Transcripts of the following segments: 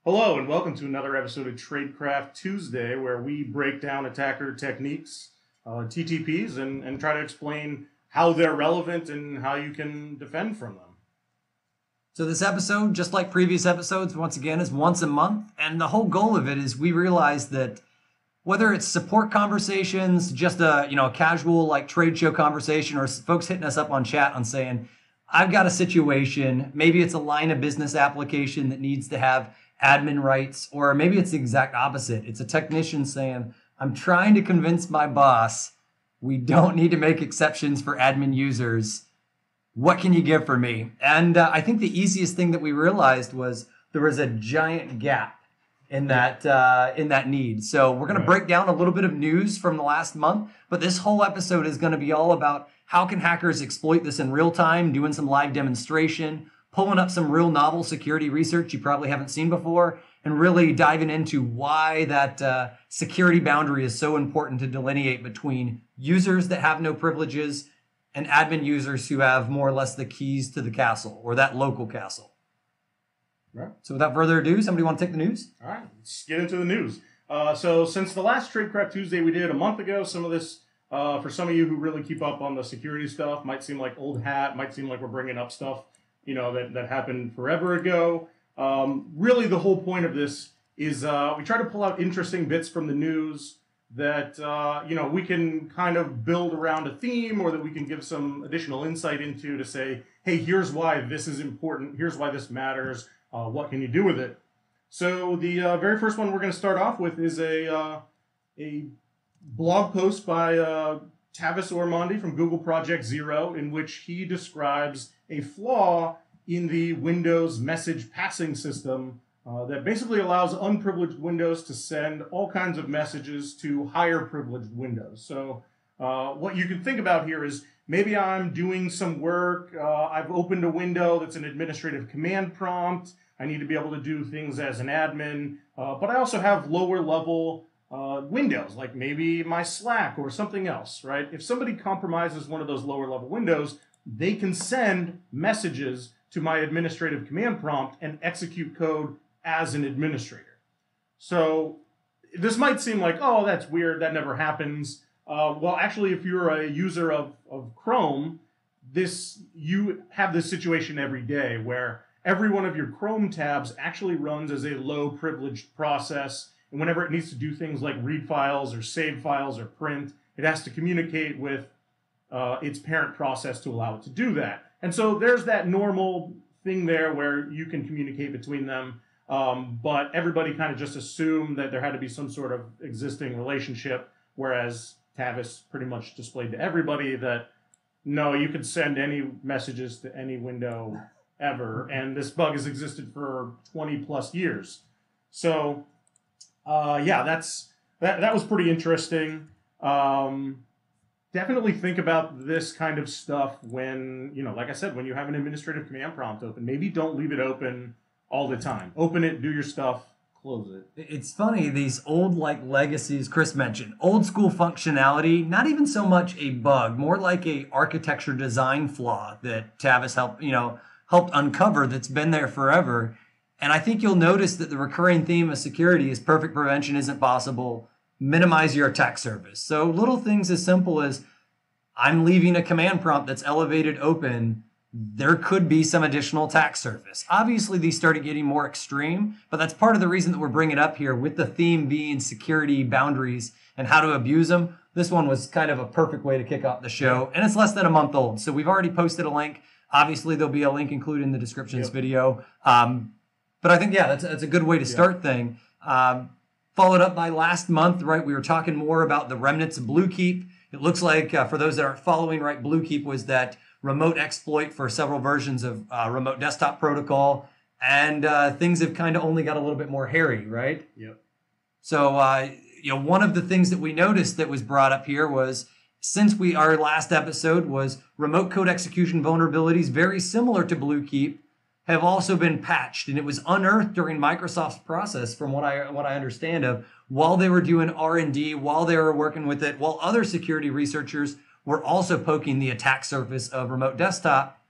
Hello and welcome to another episode of Tradecraft Tuesday, where we break down attacker techniques, TTPs, and try to explain how they're relevant and how you can defend from them. So this episode, just like previous episodes, once again, is once a month. And the whole goal of it is we realize that whether it's support conversations, just a casual like trade show conversation, or folks hitting us up on chat on saying, I've got a situation, maybe it's a line of business application that needs to have admin rights, or maybe it's the exact opposite. It's a technician saying, I'm trying to convince my boss we don't need to make exceptions for admin users. What can you give for me? And I think the easiest thing that we realized was there was a giant gap in that need. So we're going to break down a little bit of news from the last month, but this whole episode is going to be all about how can hackers exploit this in real time, doing some live demonstration, pulling up some real novel security research you probably haven't seen before, and really diving into why that security boundary is so important to delineate between users that have no privileges and admin users who have more or less the keys to the castle, or that local castle. Right. So without further ado, somebody want to take the news? All right, let's get into the news. So since the last Tradecraft Tuesday we did a month ago, some of this, for some of you who really keep up on the security stuff, might seem like old hat, might seem like we're bringing up stuff that happened forever ago. Really, the whole point of this is we try to pull out interesting bits from the news that, we can kind of build around a theme, or that we can give some additional insight into to say, hey, here's why this is important. Here's why this matters. What can you do with it? So the very first one we're going to start off with is a blog post by Tavis Ormandy from Google Project Zero, in which he describes a flaw in the Windows message passing system that basically allows unprivileged Windows to send all kinds of messages to higher privileged Windows. So what you can think about here is maybe I'm doing some work, I've opened a window that's an administrative command prompt, I need to be able to do things as an admin, but I also have lower level windows, like maybe my Slack or something else, right? If somebody compromises one of those lower level windows, they can send messages to my administrative command prompt and execute code as an administrator. So this might seem like, oh, that's weird, that never happens. Well, actually, if you're a user of Chrome, you have this situation every day where every one of your Chrome tabs actually runs as a low privileged process. And whenever it needs to do things like read files or save files or print, it has to communicate with its parent process to allow it to do that. And so there's that normal thing there where you can communicate between them, but everybody kind of just assumed that there had to be some sort of existing relationship, whereas Tavis pretty much displayed to everybody that, no, you could send any messages to any window ever, and this bug has existed for 20 plus years. So, that was pretty interesting. Definitely think about this kind of stuff when, like I said, when you have an administrative command prompt open. Maybe don't leave it open all the time. Open it, do your stuff, close it. It's funny, these old legacies Chris mentioned, old school functionality, not even so much a bug, more like a architecture design flaw that Tavis helped uncover that's been there forever. And I think you'll notice that the recurring theme of security is perfect prevention isn't possible. Minimize your attack surface. So little things as simple as I'm leaving a command prompt that's elevated open, there could be some additional attack surface. Obviously, these started getting more extreme, but that's part of the reason that we're bringing it up here, with the theme being security boundaries and how to abuse them. This one was kind of a perfect way to kick off the show, and it's less than a month old. So we've already posted a link. Obviously, there'll be a link included in the description of this video. But I think, that's a good way to start thing. Followed up by last month, right? We were talking more about the remnants of Bluekeep. It looks like, for those that aren't following, right, Bluekeep was that remote exploit for several versions of remote desktop protocol. And things have kind of only got a little bit more hairy, right? Yep. So, one of the things that we noticed that was brought up here was, since our last episode was remote code execution vulnerabilities, very similar to Bluekeep, have also been patched, and it was unearthed during Microsoft's process, from what I understand of, while they were doing R&D, while they were working with it, while other security researchers were also poking the attack surface of remote desktop.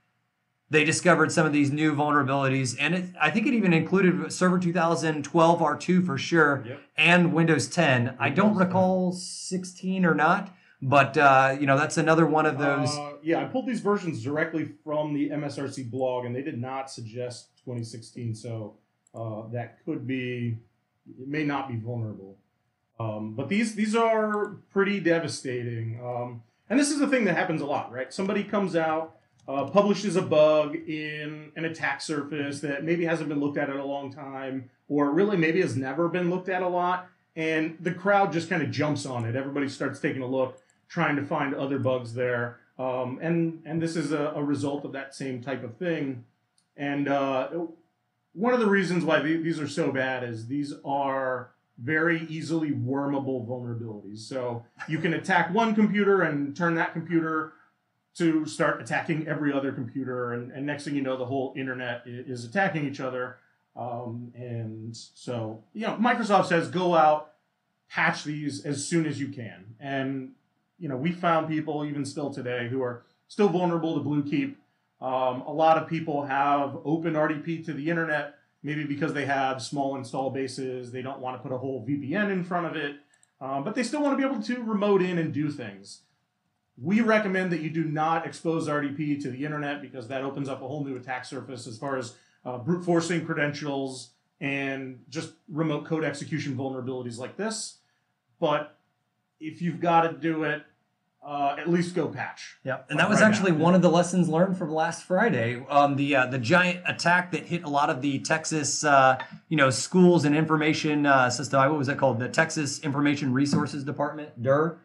they discovered some of these new vulnerabilities, and I think it even included Server 2012 R2 for sure, and Windows 10. I don't recall 16 or not, but that's another one of those. I pulled these versions directly from the MSRC blog, and they did not suggest 2016, so that could be, it may not be vulnerable. But these are pretty devastating. And this is the thing that happens a lot, right? Somebody comes out, publishes a bug in an attack surface that maybe hasn't been looked at in a long time, or really maybe has never been looked at a lot, and the crowd just kind of jumps on it. Everybody starts taking a look, trying to find other bugs there. And this is a result of that same type of thing. And one of the reasons why these are so bad is these are very easily wormable vulnerabilities. So you can attack one computer and turn that computer to start attacking every other computer, and next thing you know, the whole internet is attacking each other. And so, Microsoft says go out, patch these as soon as you can. And, we found people even still today who are still vulnerable to Bluekeep. A lot of people have open RDP to the internet, maybe because they have small install bases. They don't want to put a whole VPN in front of it, but they still want to be able to remote in and do things. We recommend that you do not expose RDP to the internet because that opens up a whole new attack surface as far as brute forcing credentials and just remote code execution vulnerabilities like this. But if you've got to do it, at least go patch. Yeah, and that was actually one of the lessons learned from last Friday. The giant attack that hit a lot of the Texas, schools and information system. What was it called? The Texas Information Resources Department, DIR.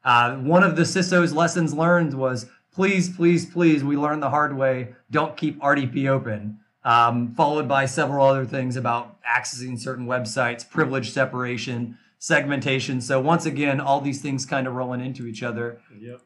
One of the CISO's lessons learned was, please, we learned the hard way, don't keep RDP open, followed by several other things about accessing certain websites, privilege separation, segmentation. So once again, all these things kind of rolling into each other. Yep.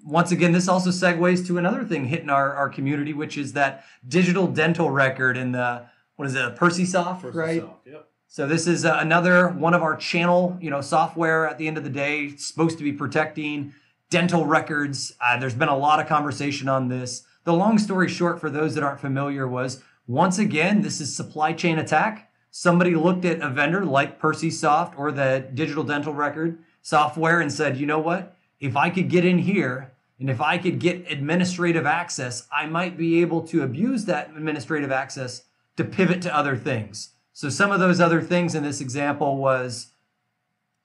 Once again, this also segues to another thing hitting our community, which is that digital dental record in the, PercySoft, right? Yep. So this is another one of our channel, software at the end of the day. It's supposed to be protecting dental records. There's been a lot of conversation on this. The long story short, for those that aren't familiar, was once again, this is supply chain attack. Somebody looked at a vendor like PercySoft or the digital dental record software and said, you know what? If I could get in here and if I could get administrative access, I might be able to abuse that administrative access to pivot to other things. So some of those other things in this example was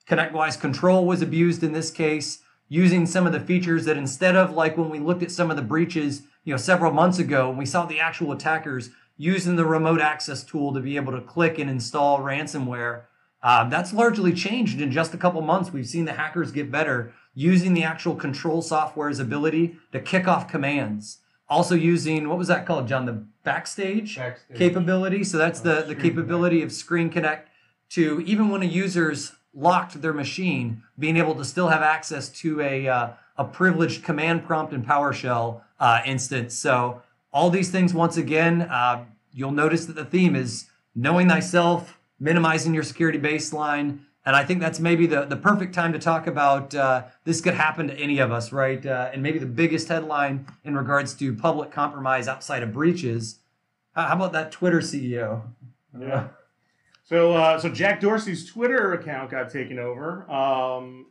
ConnectWise control was abused in this case, using some of the features that instead of like when we looked at some of the breaches, several months ago, and we saw the actual attackers using the remote access tool to be able to click and install ransomware. That's largely changed in just a couple months. We've seen the hackers get better using the actual control software's ability to kick off commands. Also using, what was that called, John? The backstage capability. So that's the capability of Screen Connect to, even when a user's locked their machine, being able to still have access to a privileged command prompt and PowerShell instance. So all these things, once again, you'll notice that the theme is knowing thyself, minimizing your security baseline. And I think that's maybe the perfect time to talk about this could happen to any of us, right? And maybe the biggest headline in regards to public compromise outside of breaches. How about that Twitter CEO? Yeah. So Jack Dorsey's Twitter account got taken over,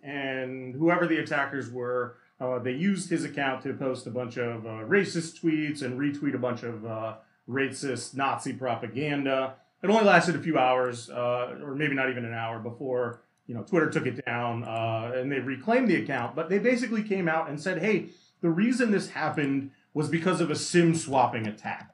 and whoever the attackers were, they used his account to post a bunch of racist tweets and retweet a bunch of racist Nazi propaganda. It only lasted a few hours, or maybe not even an hour, before Twitter took it down and they reclaimed the account. But they basically came out and said, hey, the reason this happened was because of a SIM swapping attack.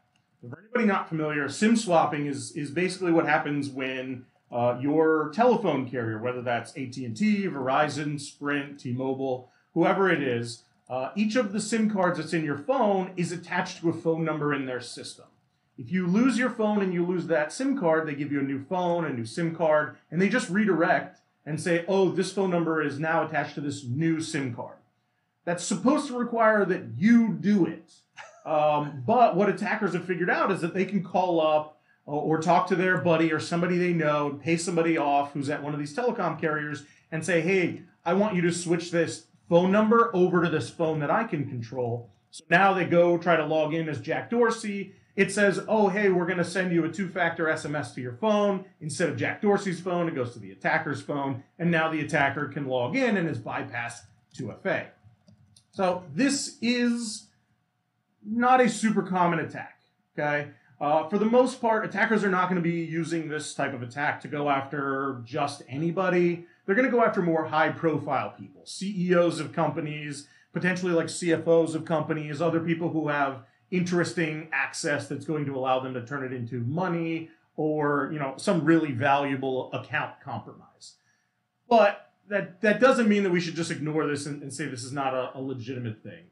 For anybody not familiar, SIM swapping is basically what happens when your telephone carrier, whether that's AT&T, Verizon, Sprint, T-Mobile, whoever it is, each of the SIM cards that's in your phone is attached to a phone number in their system. If you lose your phone and you lose that SIM card, they give you a new phone, a new SIM card, and they just redirect and say, oh, this phone number is now attached to this new SIM card. That's supposed to require that you do it. But what attackers have figured out is that they can call up or talk to their buddy or somebody they know, pay somebody off who's at one of these telecom carriers and say, hey, I want you to switch this phone number over to this phone that I can control. So now they go try to log in as Jack Dorsey. It says, oh, hey, we're going to send you a two-factor SMS to your phone. Instead of Jack Dorsey's phone, it goes to the attacker's phone. And now the attacker can log in and is bypassed 2FA. So this is not a super common attack, okay? For the most part, attackers are not going to be using this type of attack to go after just anybody. They're going to go after more high-profile people, CEOs of companies, potentially like CFOs of companies, other people who have interesting access that's going to allow them to turn it into money or, some really valuable account compromise. But that doesn't mean that we should just ignore this and say this is not a legitimate thing.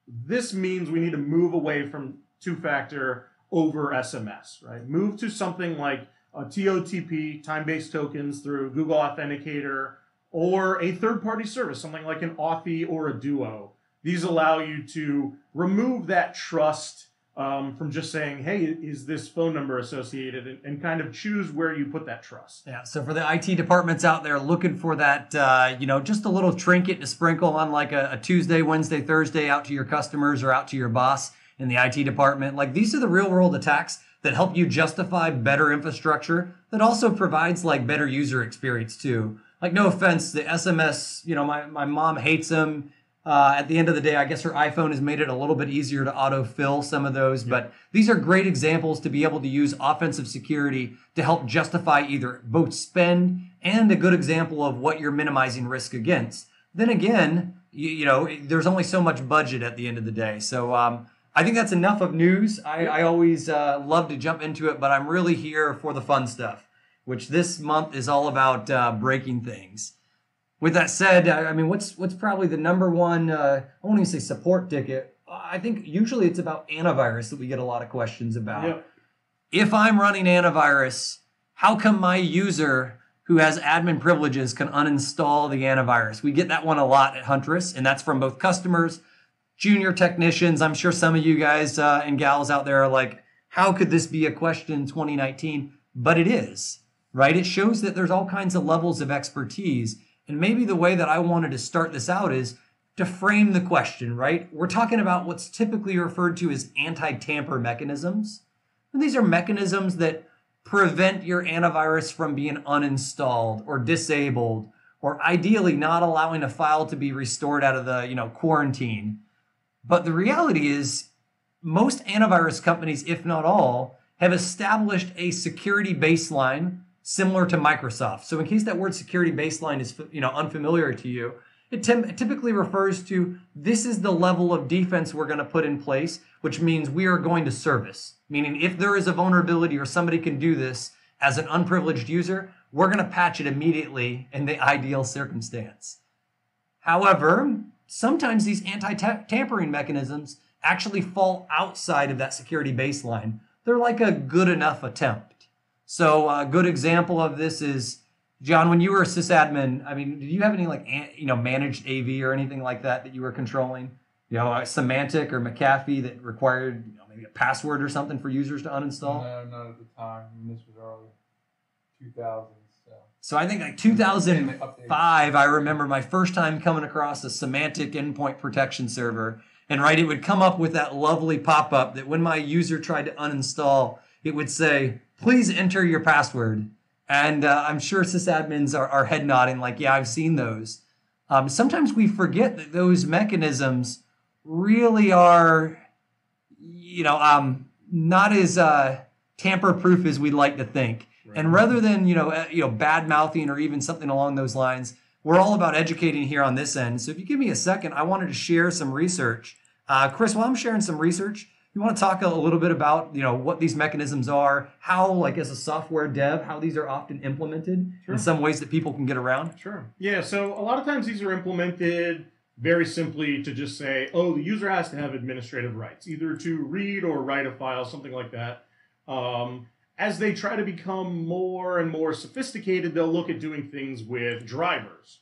This means we need to move away from two-factor over SMS, right? Move to something like a TOTP, time-based tokens through Google Authenticator, or a third-party service, something like an Authy or a Duo. These allow you to remove that trust from just saying, hey, is this phone number associated, and kind of choose where you put that trust. Yeah, so for the IT departments out there looking for that, just a little trinket to sprinkle on like a Tuesday, Wednesday, Thursday out to your customers or out to your boss in the IT department, like these are the real world attacks that help you justify better infrastructure that also provides like better user experience too. Like no offense, the SMS, my mom hates them. At the end of the day, I guess her iPhone has made it a little bit easier to autofill some of those, but these are great examples to be able to use offensive security to help justify either both spend and a good example of what you're minimizing risk against. Then again, there's only so much budget at the end of the day. So I think that's enough of news. I always love to jump into it, but I'm really here for the fun stuff, which this month is all about breaking things. With that said, what's probably the number one, I won't even say support ticket. I think usually it's about antivirus that we get a lot of questions about. Yep. If I'm running antivirus, how come my user who has admin privileges can uninstall the antivirus? We get that one a lot at Huntress, and that's from both customers, junior technicians. I'm sure some of you guys and gals out there are like, how could this be a question in 2019? But it is, right? It shows that there's all kinds of levels of expertise. And maybe the way that I wanted to start this out is to frame the question, right? We're talking about what's typically referred to as anti-tamper mechanisms. And these are mechanisms that prevent your antivirus from being uninstalled or disabled, or ideally not allowing a file to be restored out of the, quarantine. But the reality is most antivirus companies, if not all, have established a security baseline similar to Microsoft. So in case that word security baseline is unfamiliar to you, it typically refers to this is the level of defense we're going to put in place, which means we are going to service. Meaning if there is a vulnerability or somebody can do this as an unprivileged user, we're going to patch it immediately in the ideal circumstance. However, sometimes these anti-tampering mechanisms actually fall outside of that security baseline. They're like a good enough attempt. So a good example of this is, John, when you were a sysadmin, did you have any managed AV or anything like that you were controlling? A Semantic or McAfee that required maybe a password or something for users to uninstall? No, not at the time. This was early 2000s. So I think 2005, I remember my first time coming across a Semantic endpoint protection server. And it would come up with that lovely pop-up that when my user tried to uninstall, it would say, please enter your password. And I'm sure sysadmins are head nodding like, yeah, I've seen those. Sometimes we forget that those mechanisms really are, not as tamper-proof as we'd like to think. Right. And rather than, bad-mouthing or even something along those lines, we're all about educating here on this end. So if you give me a second, I wanted to share some research. Chris, while I'm sharing some research, you want to talk a little bit about, what these mechanisms are, how, as a software dev, how these are often implemented in some ways that people can get around? Sure. Yeah, so a lot of times these are implemented very simply to just say, oh, the user has to have administrative rights, either to read or write a file, something like that. As they try to become more and more sophisticated, they'll look at doing things with drivers.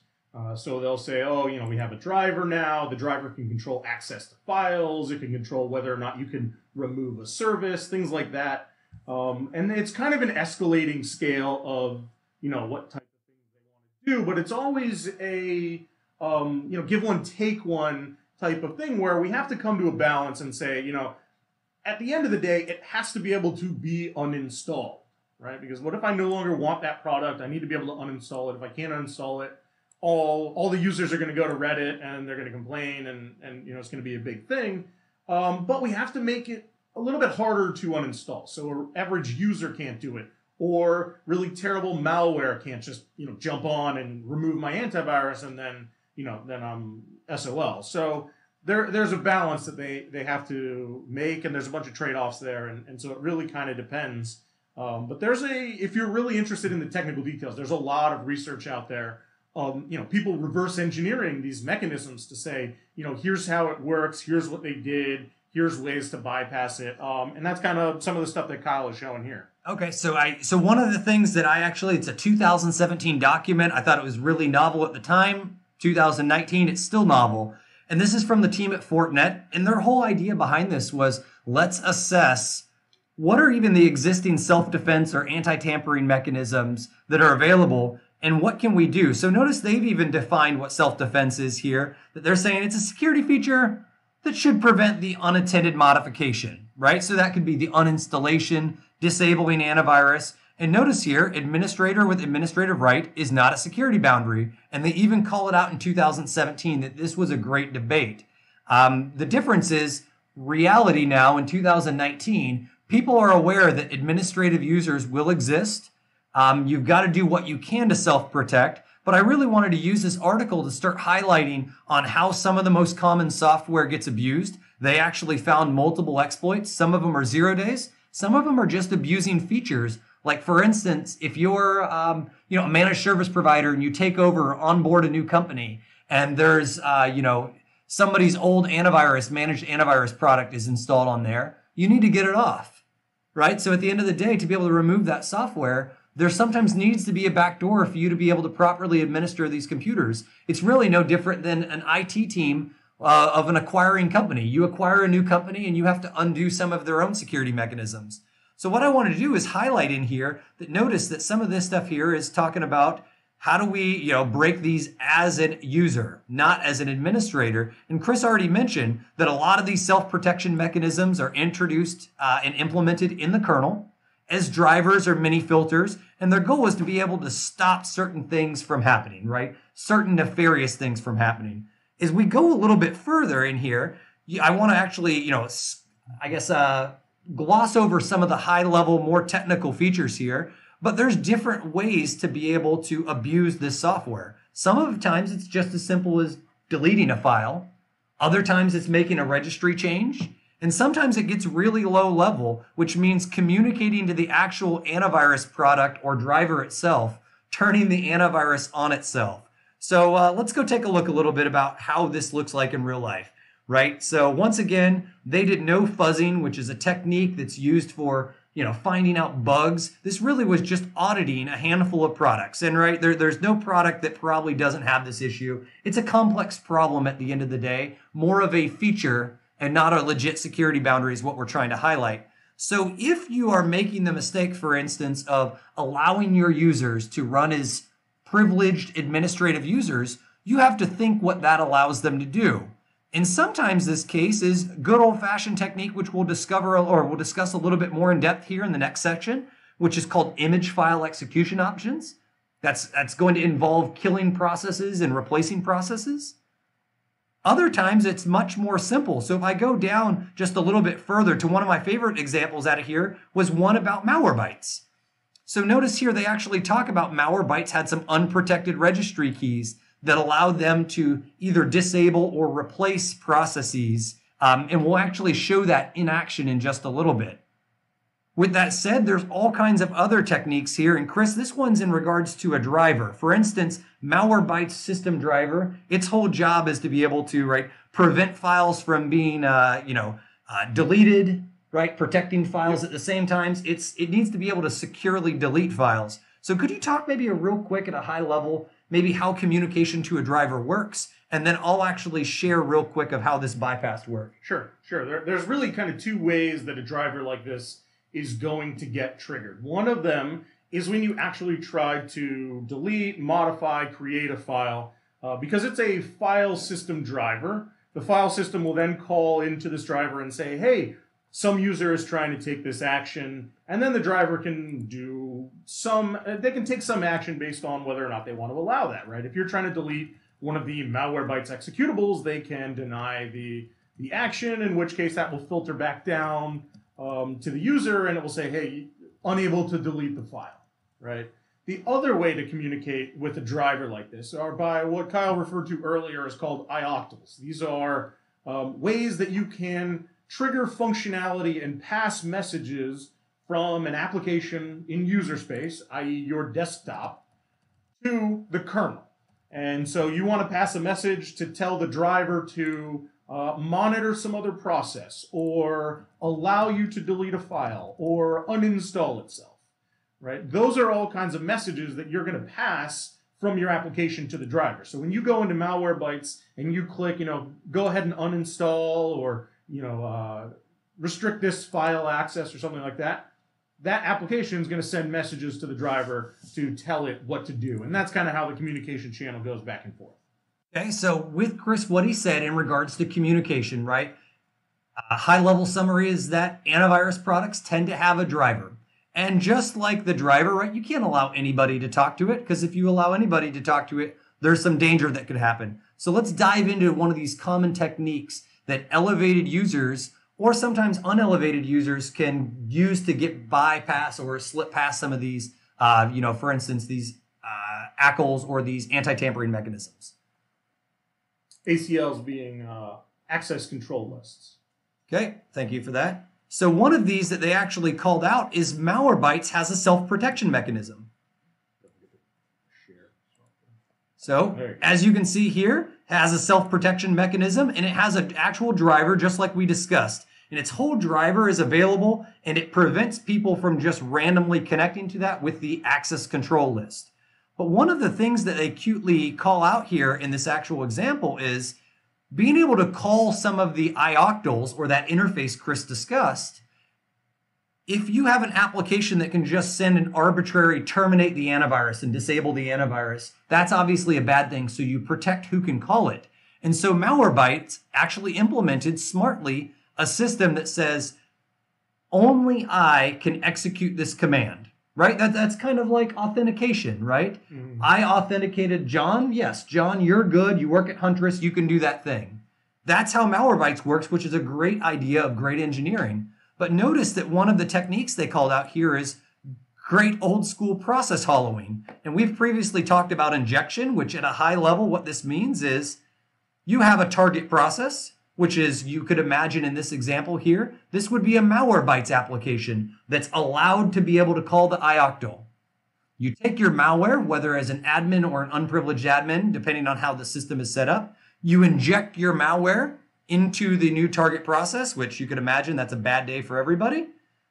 So they'll say, oh, we have a driver now. The driver can control access to files. It can control whether or not you can remove a service, things like that. And it's kind of an escalating scale of, what type of things they want to do. But it's always a, give one, take one type of thing where we have to come to a balance and say, at the end of the day, it has to be able to be uninstalled, right? Because what if I no longer want that product? I need to be able to uninstall it. If I can't uninstall it, all the users are going to go to Reddit and they're going to complain, and it's going to be a big thing. But we have to make it a little bit harder to uninstall, so an average user can't do it, or really terrible malware can't just jump on and remove my antivirus, and then I'm SOL. So there's a balance that they have to make, and there's a bunch of trade-offs there, and so it really kind of depends. But if you're really interested in the technical details, there's a lot of research out there. People reverse engineering these mechanisms to say, here's how it works, here's what they did, here's ways to bypass it, and that's kind of some of the stuff that Kyle is showing here. Okay, so one of the things that it's a 2017 document. I thought it was really novel at the time. 2019, it's still novel. And this is from the team at Fortinet, and their whole idea behind this was, let's assess what are even the existing self-defense or anti-tampering mechanisms that are available, and what can we do? So notice they've even defined what self-defense is here, that they're saying it's a security feature that should prevent the unattended modification, right? So that could be the uninstallation, disabling antivirus. And notice here, administrator with administrative right is not a security boundary. And they even call it out in 2017 that this was a great debate. The difference is reality now in 2019, people are aware that administrative users will exist. You've got to do what you can to self-protect. But I really wanted to use this article to start highlighting on how some of the most common software gets abused. They actually found multiple exploits. Some of them are 0 days. Some of them are just abusing features. Like, for instance, if you're a managed service provider and you take over or onboard a new company, and there's somebody's old managed antivirus product is installed on there, you need to get it off, right? So at the end of the day, to be able to remove that software, there sometimes needs to be a backdoor for you to be able to properly administer these computers. It's really no different than an IT team of an acquiring company. You acquire a new company and you have to undo some of their own security mechanisms. So what I wanted to do is highlight in here that notice that some of this stuff here is talking about how do we, break these as a user, not as an administrator. And Chris already mentioned that a lot of these self-protection mechanisms are introduced and implemented in the kernel as drivers or mini filters. And their goal is to be able to stop certain things from happening, right? Certain nefarious things from happening. As we go a little bit further in here, I want to actually, gloss over some of the high level, more technical features here, but there's different ways to be able to abuse this software. Some of the times it's just as simple as deleting a file. Other times it's making a registry change. And sometimes it gets really low level, which means communicating to the actual antivirus product or driver itself, turning the antivirus on itself. So let's go take a look a little bit about how this looks like in real life. Right? So once again, they did no fuzzing, which is a technique that's used for, finding out bugs. This really was just auditing a handful of products. And right, there's no product that probably doesn't have this issue. It's a complex problem at the end of the day, more of a feature and not a legit security boundary is what we're trying to highlight. So if you are making the mistake, for instance, of allowing your users to run as privileged administrative users, you have to think what that allows them to do. And sometimes this case is good old-fashioned technique, which we'll discuss a little bit more in depth here in the next section, which is called image file execution options. That's going to involve killing processes and replacing processes. Other times it's much more simple. So if I go down just a little bit further to one of my favorite examples out of here was one about Malwarebytes. So notice here they actually talk about Malwarebytes had some unprotected registry keys that allow them to either disable or replace processes. And we'll actually show that in action in just a little bit. With that said, there's all kinds of other techniques here. And Chris, this one's in regards to a driver. For instance, Malwarebytes system driver, its whole job is to be able to prevent files from being deleted, right? Protecting files at the same time. It needs to be able to securely delete files. So could you talk maybe real quick at a high level, maybe how communication to a driver works, and then I'll actually share real quick of how this bypass works. Sure. There's really kind of two ways that a driver like this is going to get triggered. One of them is when you actually try to delete, modify, create a file. Because it's a file system driver, The file system will then call into this driver and say, hey, some user is trying to take this action, and then the driver can they can take some action based on whether or not they want to allow that, right? If you're trying to delete one of the Malwarebytes executables, they can deny the action, in which case that will filter back down to the user, and it will say, hey, unable to delete the file, right? The other way to communicate with a driver like this are by what Kyle referred to earlier as called ioctls. These are ways that you can trigger functionality and pass messages from an application in user space, i.e. your desktop, to the kernel. And so you want to pass a message to tell the driver to monitor some other process, or allow you to delete a file, or uninstall itself, right? Those are all kinds of messages that you're going to pass from your application to the driver. So when you go into Malwarebytes and you click, go ahead and uninstall, or restrict this file access or something like that, that application is going to send messages to the driver to tell it what to do. And that's kind of how the communication channel goes back and forth. Okay, so with Chris, what he said in regards to communication, right? A high-level summary is that antivirus products tend to have a driver. And just like the driver, right, you can't allow anybody to talk to it, because if you allow anybody to talk to it, there's some danger that could happen. So let's dive into one of these common techniques that elevated users, or sometimes unelevated users, can use to get bypass or slip past some of these, for instance, these ACLs or these anti-tampering mechanisms. ACLs being access control lists. Okay, thank you for that. So one of these that they actually called out is Malwarebytes has a self-protection mechanism. So as you can see here, it has a self-protection mechanism, and it has an actual driver just like we discussed. And its whole driver is available, and it prevents people from just randomly connecting to that with the access control list. But one of the things that they cutely call out here in this actual example is being able to call some of the ioctls, or that interface Chris discussed. If you have an application that can just send an arbitrary terminate the antivirus and disable the antivirus, that's obviously a bad thing, so you protect who can call it. And so Malwarebytes actually implemented smartly a system that says, only I can execute this command, right? That's kind of like authentication, right? Mm-hmm. I authenticated John. Yes, John, you're good. You work at Huntress. You can do that thing. That's how Malwarebytes works, which is a great idea of great engineering. But notice that one of the techniques they called out here is great old school process hollowing. And we've previously talked about injection, which at a high level, what this means is you have a target process, which is, you could imagine in this example here, this would be a Malwarebytes application that's allowed to be able to call the ioctl. You take your malware, whether as an admin or an unprivileged admin, depending on how the system is set up, you inject your malware into the new target process, which you could imagine that's a bad day for everybody.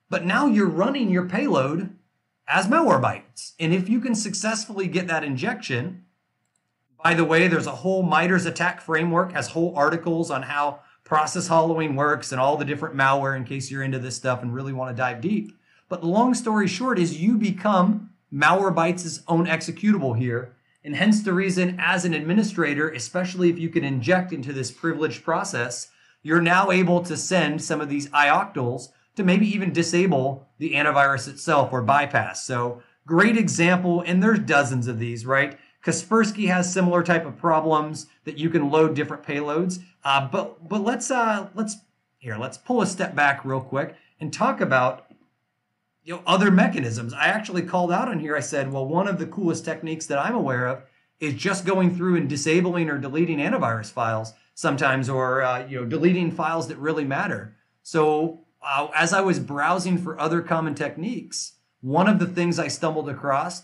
But now you're running your payload as Malwarebytes. And if you can successfully get that injection, by the way, there's a whole MITRE's attack framework, has whole articles on how process hollowing works and all the different malware in case you're into this stuff and really want to dive deep. But the long story short is you become Malwarebytes' own executable here. And hence the reason, as an administrator, especially if you can inject into this privileged process, you're now able to send some of these ioctls to maybe even disable the antivirus itself or bypass. So great example, and there's dozens of these, right? Kaspersky has similar type of problems that you can load different payloads. But let's pull a step back real quick and talk about other mechanisms. I actually called out on here. I said, well, one of the coolest techniques that I'm aware of is just going through and disabling or deleting antivirus files sometimes, or deleting files that really matter. So as I was browsing for other common techniques, one of the things I stumbled across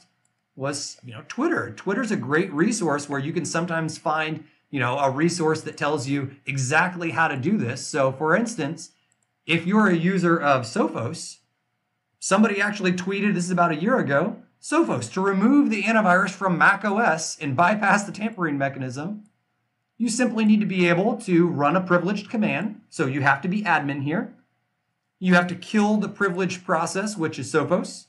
was Twitter. Twitter's a great resource where you can sometimes find a resource that tells you exactly how to do this. So for instance, if you're a user of Sophos, somebody actually tweeted, this is about a year ago, Sophos, to remove the antivirus from Mac OS and bypass the tampering mechanism, you simply need to be able to run a privileged command. So you have to be admin here. You have to kill the privileged process, which is Sophos,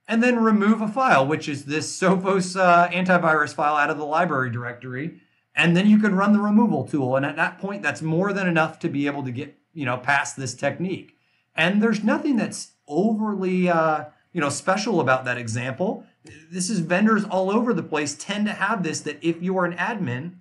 and then remove a file, which is this Sophos antivirus file out of the library directory. And then you can run the removal tool. And at that point, that's more than enough to be able to get, past this technique. And there's nothing that's overly, special about that example. This is vendors all over the place tend to have this, that if you're an admin,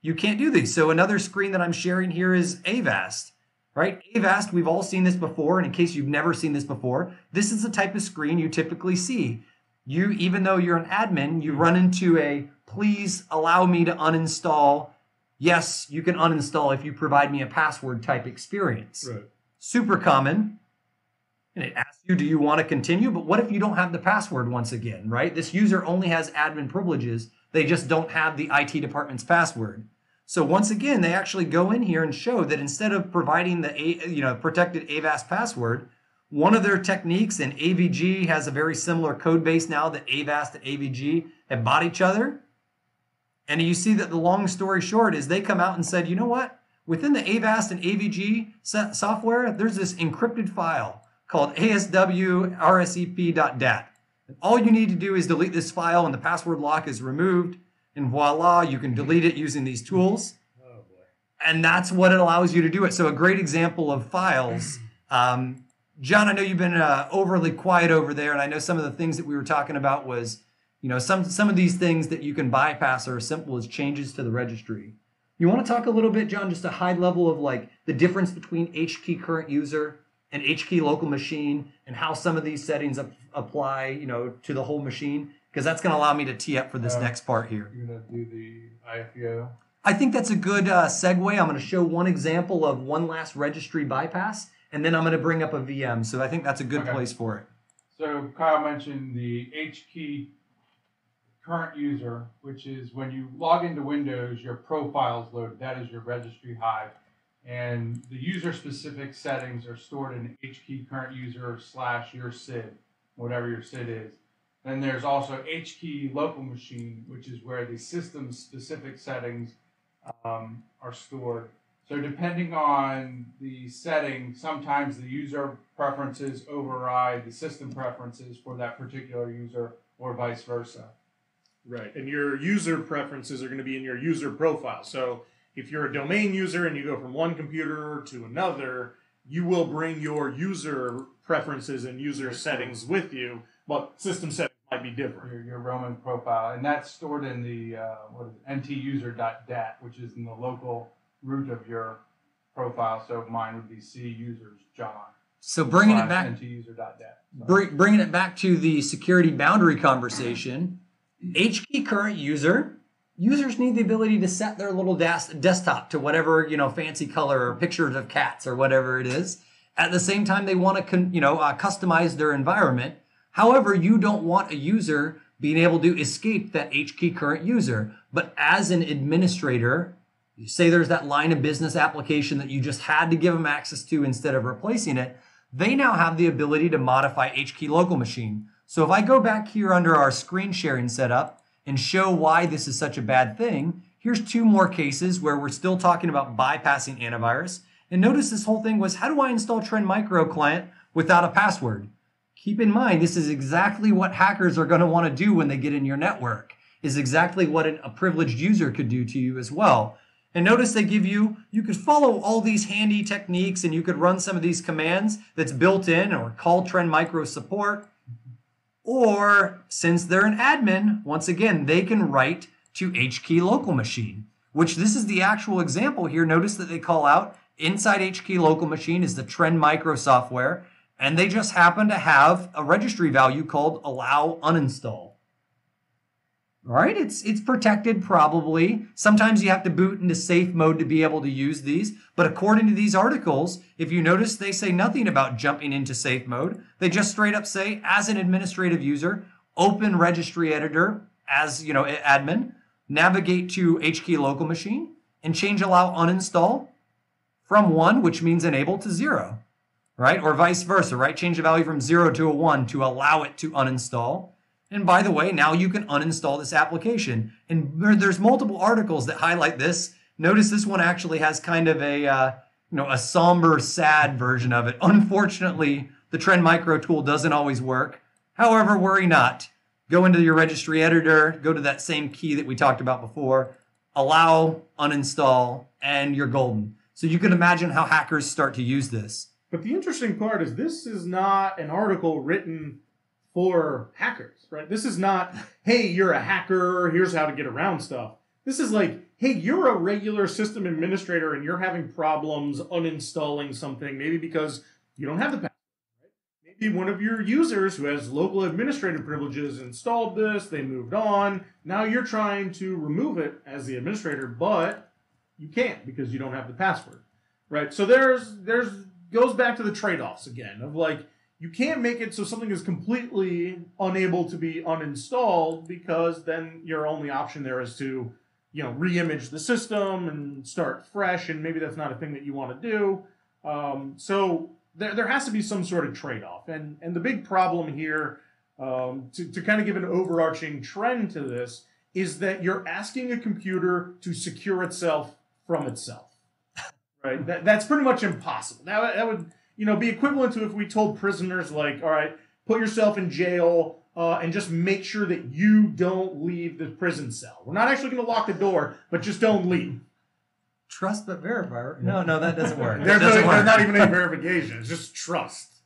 you can't do these. So another screen that I'm sharing here is Avast, right? Avast, we've all seen this before. And in case you've never seen this before, this is the type of screen you typically see. Even though you're an admin, you run into a please allow me to uninstall. Yes, you can uninstall if you provide me a password type experience. Right. Super common. And it asks you, do you want to continue? But what if you don't have the password once again, right? This user only has admin privileges. They just don't have the IT department's password. So once again, they actually go in here and show that instead of providing the protected Avast password, one of their techniques, and AVG has a very similar code base now that Avast and AVG have bought each other. And you see that the long story short is they come out and said, you know what? Within the Avast and AVG software, there's this encrypted file called asw.rsep.dat. And all you need to do is delete this file and the password lock is removed. And voila, you can delete it using these tools. Oh boy. And that's what it allows you to do it. So a great example of files. John, I know you've been overly quiet over there, and I know some of the things that we were talking about was, some of these things that you can bypass are as simple as changes to the registry. You want to talk a little bit, John, just a high level of like the difference between HKey current user and HKey local machine and how some of these settings apply, to the whole machine, because that's going to allow me to tee up for this next part here. You're going to do the IFEO? I think that's a good segue. I'm going to show one example of one last registry bypass, and then I'm going to bring up a VM. So I think that's a good place for it. So Kyle mentioned the HKey current user, which is when you log into Windows, your profile is loaded. That is your registry hive. And the user-specific settings are stored in HKey current user / your SID, whatever your SID is. Then there's also HKey local machine, which is where the system-specific settings are stored. So depending on the setting, sometimes the user preferences override the system preferences for that particular user, or vice versa. Right, and your user preferences are going to be in your user profile. So if you're a domain user and you go from one computer to another, you will bring your user preferences and user settings with you, but system settings might be different. Your Roman profile, and that's stored in the ntuser.dat, which is in the local root of your profile. So mine would be C users John. So bringing it back, ntuser.dat. bringing it back to the security boundary conversation, HKey current users need the ability to set their little desktop to whatever, fancy color or pictures of cats or whatever it is. At the same time, they want to, customize their environment. However, you don't want a user being able to escape that HKey current user. But as an administrator, you say there's that line of business application that you just had to give them access to instead of replacing it. They now have the ability to modify HKey local machine. So if I go back here under our screen sharing setup and show why this is such a bad thing, here's two more cases where we're still talking about bypassing antivirus. And notice this whole thing was, how do I install Trend Micro client without a password? Keep in mind, this is exactly what hackers are going to want to do when they get in your network, is exactly what a privileged user could do to you as well. And notice they give you could follow all these handy techniques and you could run some of these commands that's built in or call Trend Micro support. Or since they're an admin, once again, they can write to HKey local machine, which this is the actual example here. Notice that they call out inside HKey local machine is the Trend Micro software, and they just happen to have a registry value called allow uninstall. All right, it's protected probably. Sometimes you have to boot into safe mode to be able to use these. But according to these articles, if you notice, they say nothing about jumping into safe mode. They just straight up say, as an administrative user, open registry editor as admin, navigate to HKey local machine, and change allow uninstall from 1, which means enable, to 0, right? Or vice versa, right? Change the value from 0 to a 1 to allow it to uninstall. And by the way, now you can uninstall this application. And there's multiple articles that highlight this. Notice this one actually has kind of a somber, sad version of it. Unfortunately, the Trend Micro tool doesn't always work. However, worry not. Go into your registry editor, go to that same key that we talked about before, allow, uninstall, and you're golden. So you can imagine how hackers start to use this. But the interesting part is this is not an article written for hackers, right? This is not, hey, you're a hacker, here's how to get around stuff. This is like, hey, you're a regular system administrator and you're having problems uninstalling something, maybe because you don't have the password. Right? Maybe one of your users who has local administrative privileges installed this, they moved on. Now you're trying to remove it as the administrator, but you can't because you don't have the password, right? So there's goes back to the trade-offs again of like, you can't make it so something is completely unable to be uninstalled because then your only option there is to, re-image the system and start fresh, and maybe that's not a thing that you want to do. So there has to be some sort of trade-off. And the big problem here, to kind of give an overarching trend to this, is that you're asking a computer to secure itself from itself. Right? That's pretty much impossible. Now, that would be equivalent to if we told prisoners, like, all right, put yourself in jail and just make sure that you don't leave the prison cell. We're not actually going to lock the door, but just don't leave. Trust but verify. No, that doesn't work. There's not even any verification. It's just trust.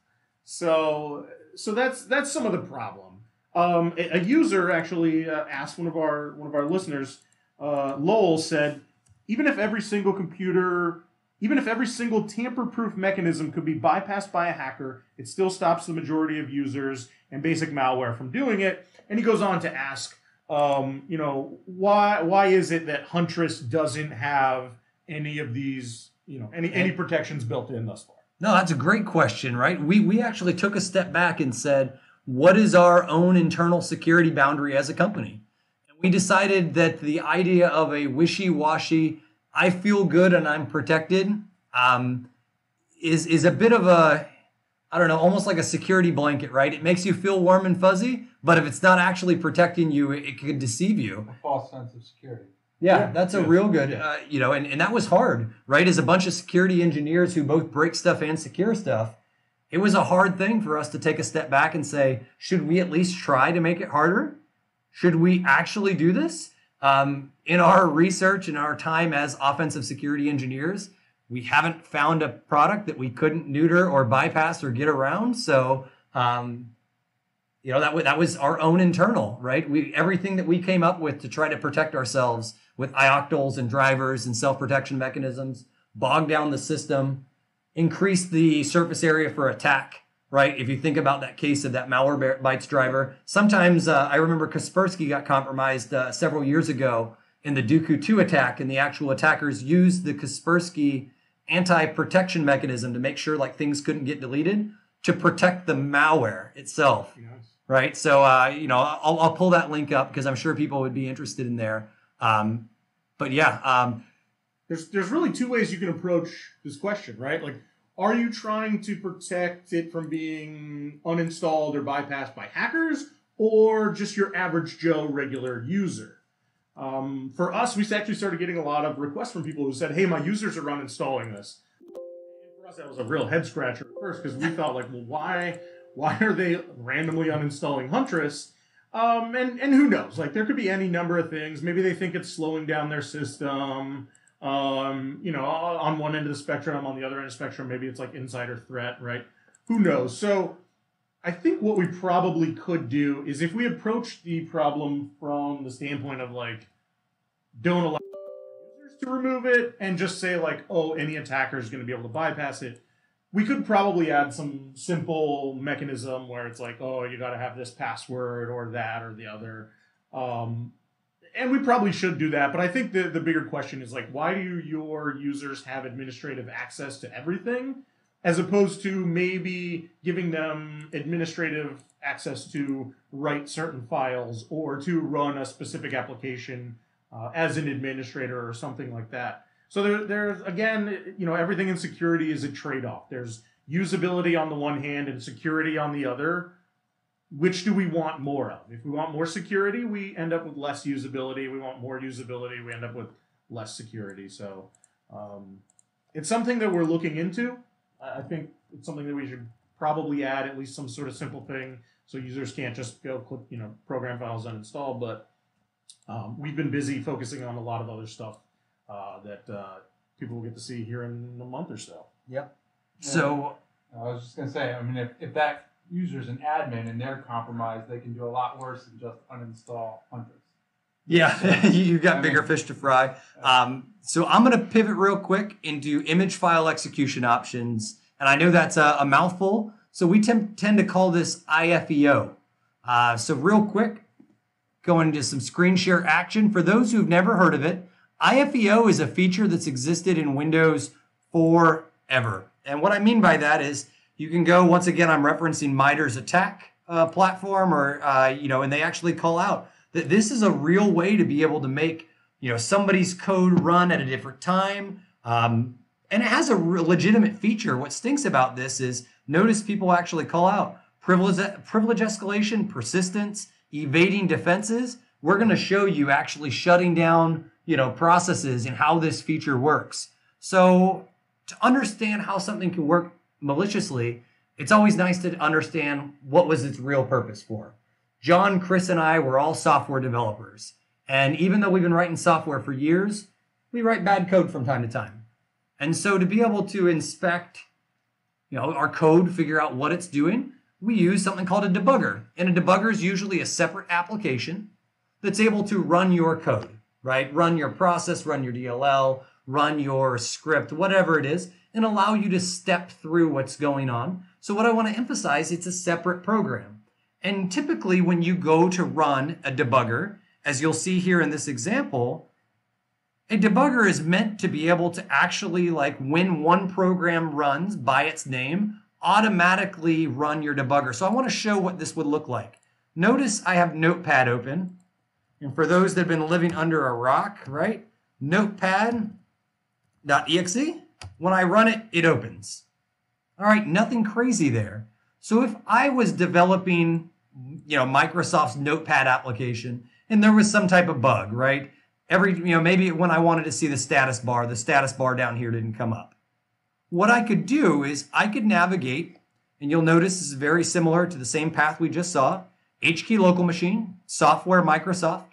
So that's some of the problem. A user actually asked one of our listeners, Lowell said, even if every single tamper-proof mechanism could be bypassed by a hacker, it still stops the majority of users and basic malware from doing it. And he goes on to ask, why is it that Huntress doesn't have any of these, any protections built in thus far? No, that's a great question, right? We actually took a step back and said, what is our own internal security boundary as a company? And we decided that the idea of a wishy-washy, I feel good and I'm protected, is a bit of a, almost like a security blanket, right? It makes you feel warm and fuzzy, but if it's not actually protecting you, it could deceive you. A false sense of security. Yeah, that's a real good, and that was hard, right? As a bunch of security engineers who both break stuff and secure stuff, it was a hard thing for us to take a step back and say, should we at least try to make it harder? Should we actually do this? In our research and our time as offensive security engineers, we haven't found a product that we couldn't neuter or bypass or get around. So, that was our own internal, right? Everything that we came up with to try to protect ourselves with ioctls and drivers and self-protection mechanisms, bog down the system, increase the surface area for attack, right? If you think about that case of that Malwarebytes driver, sometimes I remember Kaspersky got compromised several years ago in the Dooku 2 attack, and the actual attackers used the Kaspersky anti-protection mechanism to make sure like things couldn't get deleted to protect the malware itself, right? So, I'll pull that link up because I'm sure people would be interested in there. There's really two ways you can approach this question, right? Like, are you trying to protect it from being uninstalled or bypassed by hackers, or just your average Joe regular user? For us, we actually started getting a lot of requests from people who said, hey, my users are uninstalling this. And for us, that was a real head scratcher at first, because we thought, like, well, why are they randomly uninstalling Huntress? And who knows? Like, there could be any number of things. Maybe they think it's slowing down their system. On one end of the spectrum, on the other end of the spectrum, maybe it's like insider threat, right? Who knows? So I think what we probably could do is if we approach the problem from the standpoint of like, don't allow users to remove it and just say like, oh, any attacker is going to be able to bypass it. We could probably add some simple mechanism where it's like, oh, you got to have this password or that or the other. And we probably should do that. But I think the bigger question is like, why do your users have administrative access to everything as opposed to maybe giving them administrative access to write certain files or to run a specific application as an administrator or something like that. So there's, again, everything in security is a trade-off. There's usability on the one hand and security on the other. Which do we want more of? If we want more security, we end up with less usability. We want more usability, we end up with less security. So it's something that we're looking into. I think it's something that we should probably add at least some sort of simple thing so users can't just go click, program files uninstall. But we've been busy focusing on a lot of other stuff that people will get to see here in a month or so. Yep. Yeah. So I was just gonna say, I mean, if that user's an admin and they're compromised, they can do a lot worse than just uninstall Huntress. yeah, you got bigger fish to fry. So I'm going to pivot real quick into image file execution options. And I know that's a mouthful. So we tend to call this IFEO. So real quick, go into some screen share action. For those who've never heard of it, IFEO is a feature that's existed in Windows forever. And what I mean by that is you can go, once again, I'm referencing MITRE's attack platform, or, and they actually call out that this is a real way to be able to make, somebody's code run at a different time. And it has a legitimate feature. What stinks about this is, notice people actually call out privilege escalation, persistence, evading defenses. We're going to show you actually shutting down, processes and how this feature works. So to understand how something can work maliciously, it's always nice to understand what was its real purpose for. John, Chris, and I were all software developers. And even though we've been writing software for years, we write bad code from time to time. And so to be able to inspect, our code, figure out what it's doing, we use something called a debugger. And a debugger is usually a separate application that's able to run your code, right? Run your process, run your DLL, run your script, whatever it is, and allow you to step through what's going on. So what I want to emphasize, it's a separate program. And typically when you go to run a debugger, as you'll see here in this example, a debugger is meant to be able to actually, when one program runs by its name, automatically run your debugger. So I want to show what this would look like. Notice I have Notepad open. And for those that have been living under a rock, right? Notepad.exe, when I run it, it opens. All right, nothing crazy there. So if I was developing, Microsoft's Notepad application and there was some type of bug, right? Maybe when I wanted to see the status bar down here didn't come up. What I could do is I could navigate, and you'll notice this is very similar to the same path we just saw. HKey local machine, software Microsoft,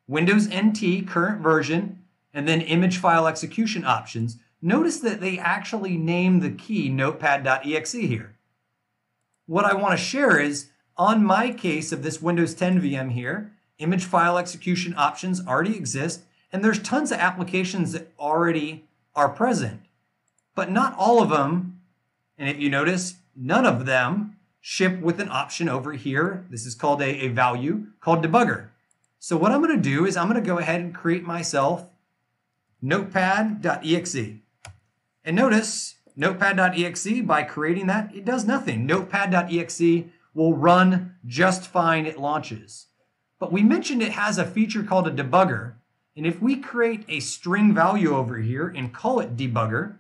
Windows NT current version, and then image file execution options. Notice that they actually name the key notepad.exe here. What I want to share is, on my case of this Windows 10 VM here, image file execution options already exist, and there's tons of applications that already are present. But not all of them, and if you notice, none of them ship with an option over here. This is called a value called debugger. So what I'm going to do is I'm going to go ahead and create myself notepad.exe. And notice notepad.exe, by creating that, it does nothing. Notepad.exe will run just fine at launches. But we mentioned it has a feature called a debugger. And if we create a string value over here and call it debugger,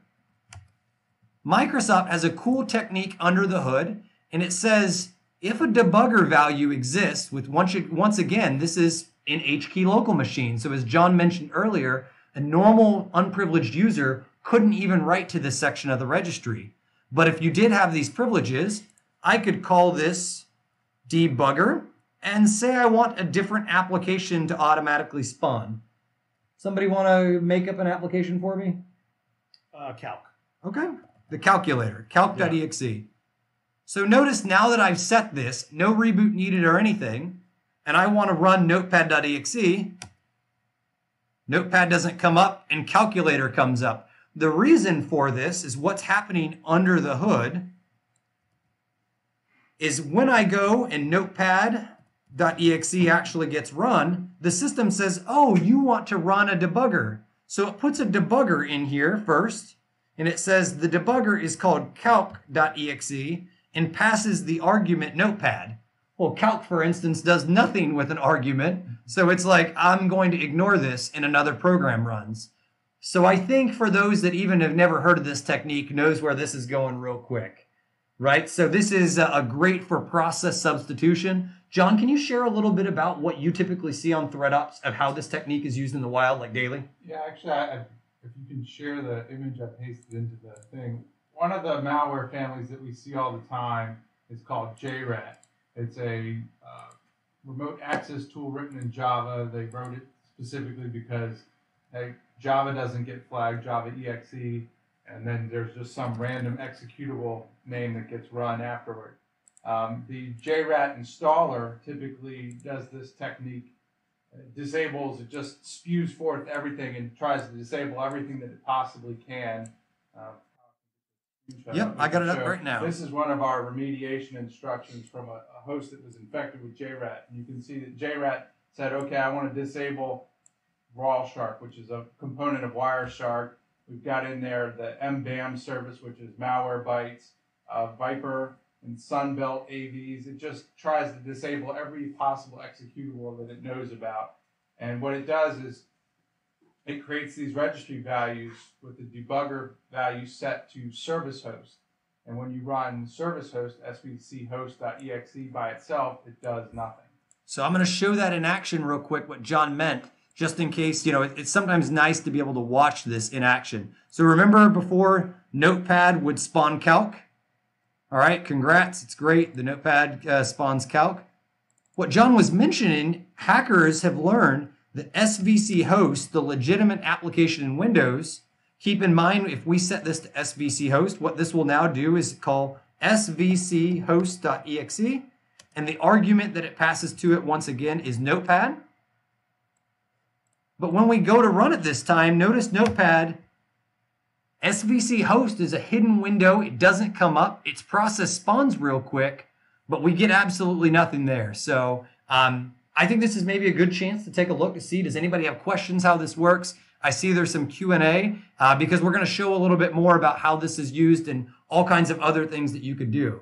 Microsoft has a cool technique under the hood, and it says if a debugger value exists with, once again, this is in HKey local machine. So as John mentioned earlier, a normal unprivileged user couldn't even write to this section of the registry. But if you did have these privileges, I could call this debugger and say I want a different application to automatically spawn. Somebody want to make up an application for me? Calc. Okay. The calculator, calc.exe. Yeah. So notice now that I've set this, no reboot needed or anything, and I want to run notepad.exe, Notepad doesn't come up and calculator comes up. The reason for this is what's happening under the hood is when I go and notepad.exe actually gets run, the system says, oh, you want to run a debugger. So it puts a debugger in here first, and it says the debugger is called calc.exe and passes the argument notepad. Well, calc, for instance, does nothing with an argument. So it's like, I'm going to ignore this and another program runs. So I think for those that even have never heard of this technique knows where this is going real quick, right? So this is a great for process substitution. John, can you share a little bit about what you typically see on ThreadOps of how this technique is used in the wild, like daily? Yeah, actually, if you can share the image I pasted into the thing, one of the malware families that we see all the time is called JRAT. It's a remote access tool written in Java. They wrote it specifically because Java doesn't get flagged, Java exe, and then there's just some random executable name that gets run afterward. The JRAT installer typically does this technique. It disables, it just spews forth everything and tries to disable everything that it possibly can. Yep, I got it up right now. This is one of our remediation instructions from a host that was infected with JRAT. And you can see that JRAT said, okay, I want to disable RawShark, which is a component of Wireshark. We've got in there the mbam service, which is malware bytes, Viper and Sunbelt AVs. It just tries to disable every possible executable that it knows about. And what it does is it creates these registry values with the debugger value set to service host. And when you run service host, svchost.exe by itself, it does nothing. So I'm going to show that in action real quick, what John meant, just in case, it's sometimes nice to be able to watch this in action. So remember before Notepad would spawn calc? All right, congrats, it's great. The Notepad spawns calc. What John was mentioning, hackers have learned that SVC host, the legitimate application in Windows, keep in mind if we set this to SVC host, what this will now do is call svchost.exe, and the argument that it passes to it once again is Notepad. But when we go to run it this time, notice Notepad, SVC host is a hidden window. It doesn't come up. Its process spawns real quick, but we get absolutely nothing there. So I think this is maybe a good chance to take a look to see, does anybody have questions how this works? I see there's some Q&A because we're going to show a little bit more about how this is used and all kinds of other things that you could do.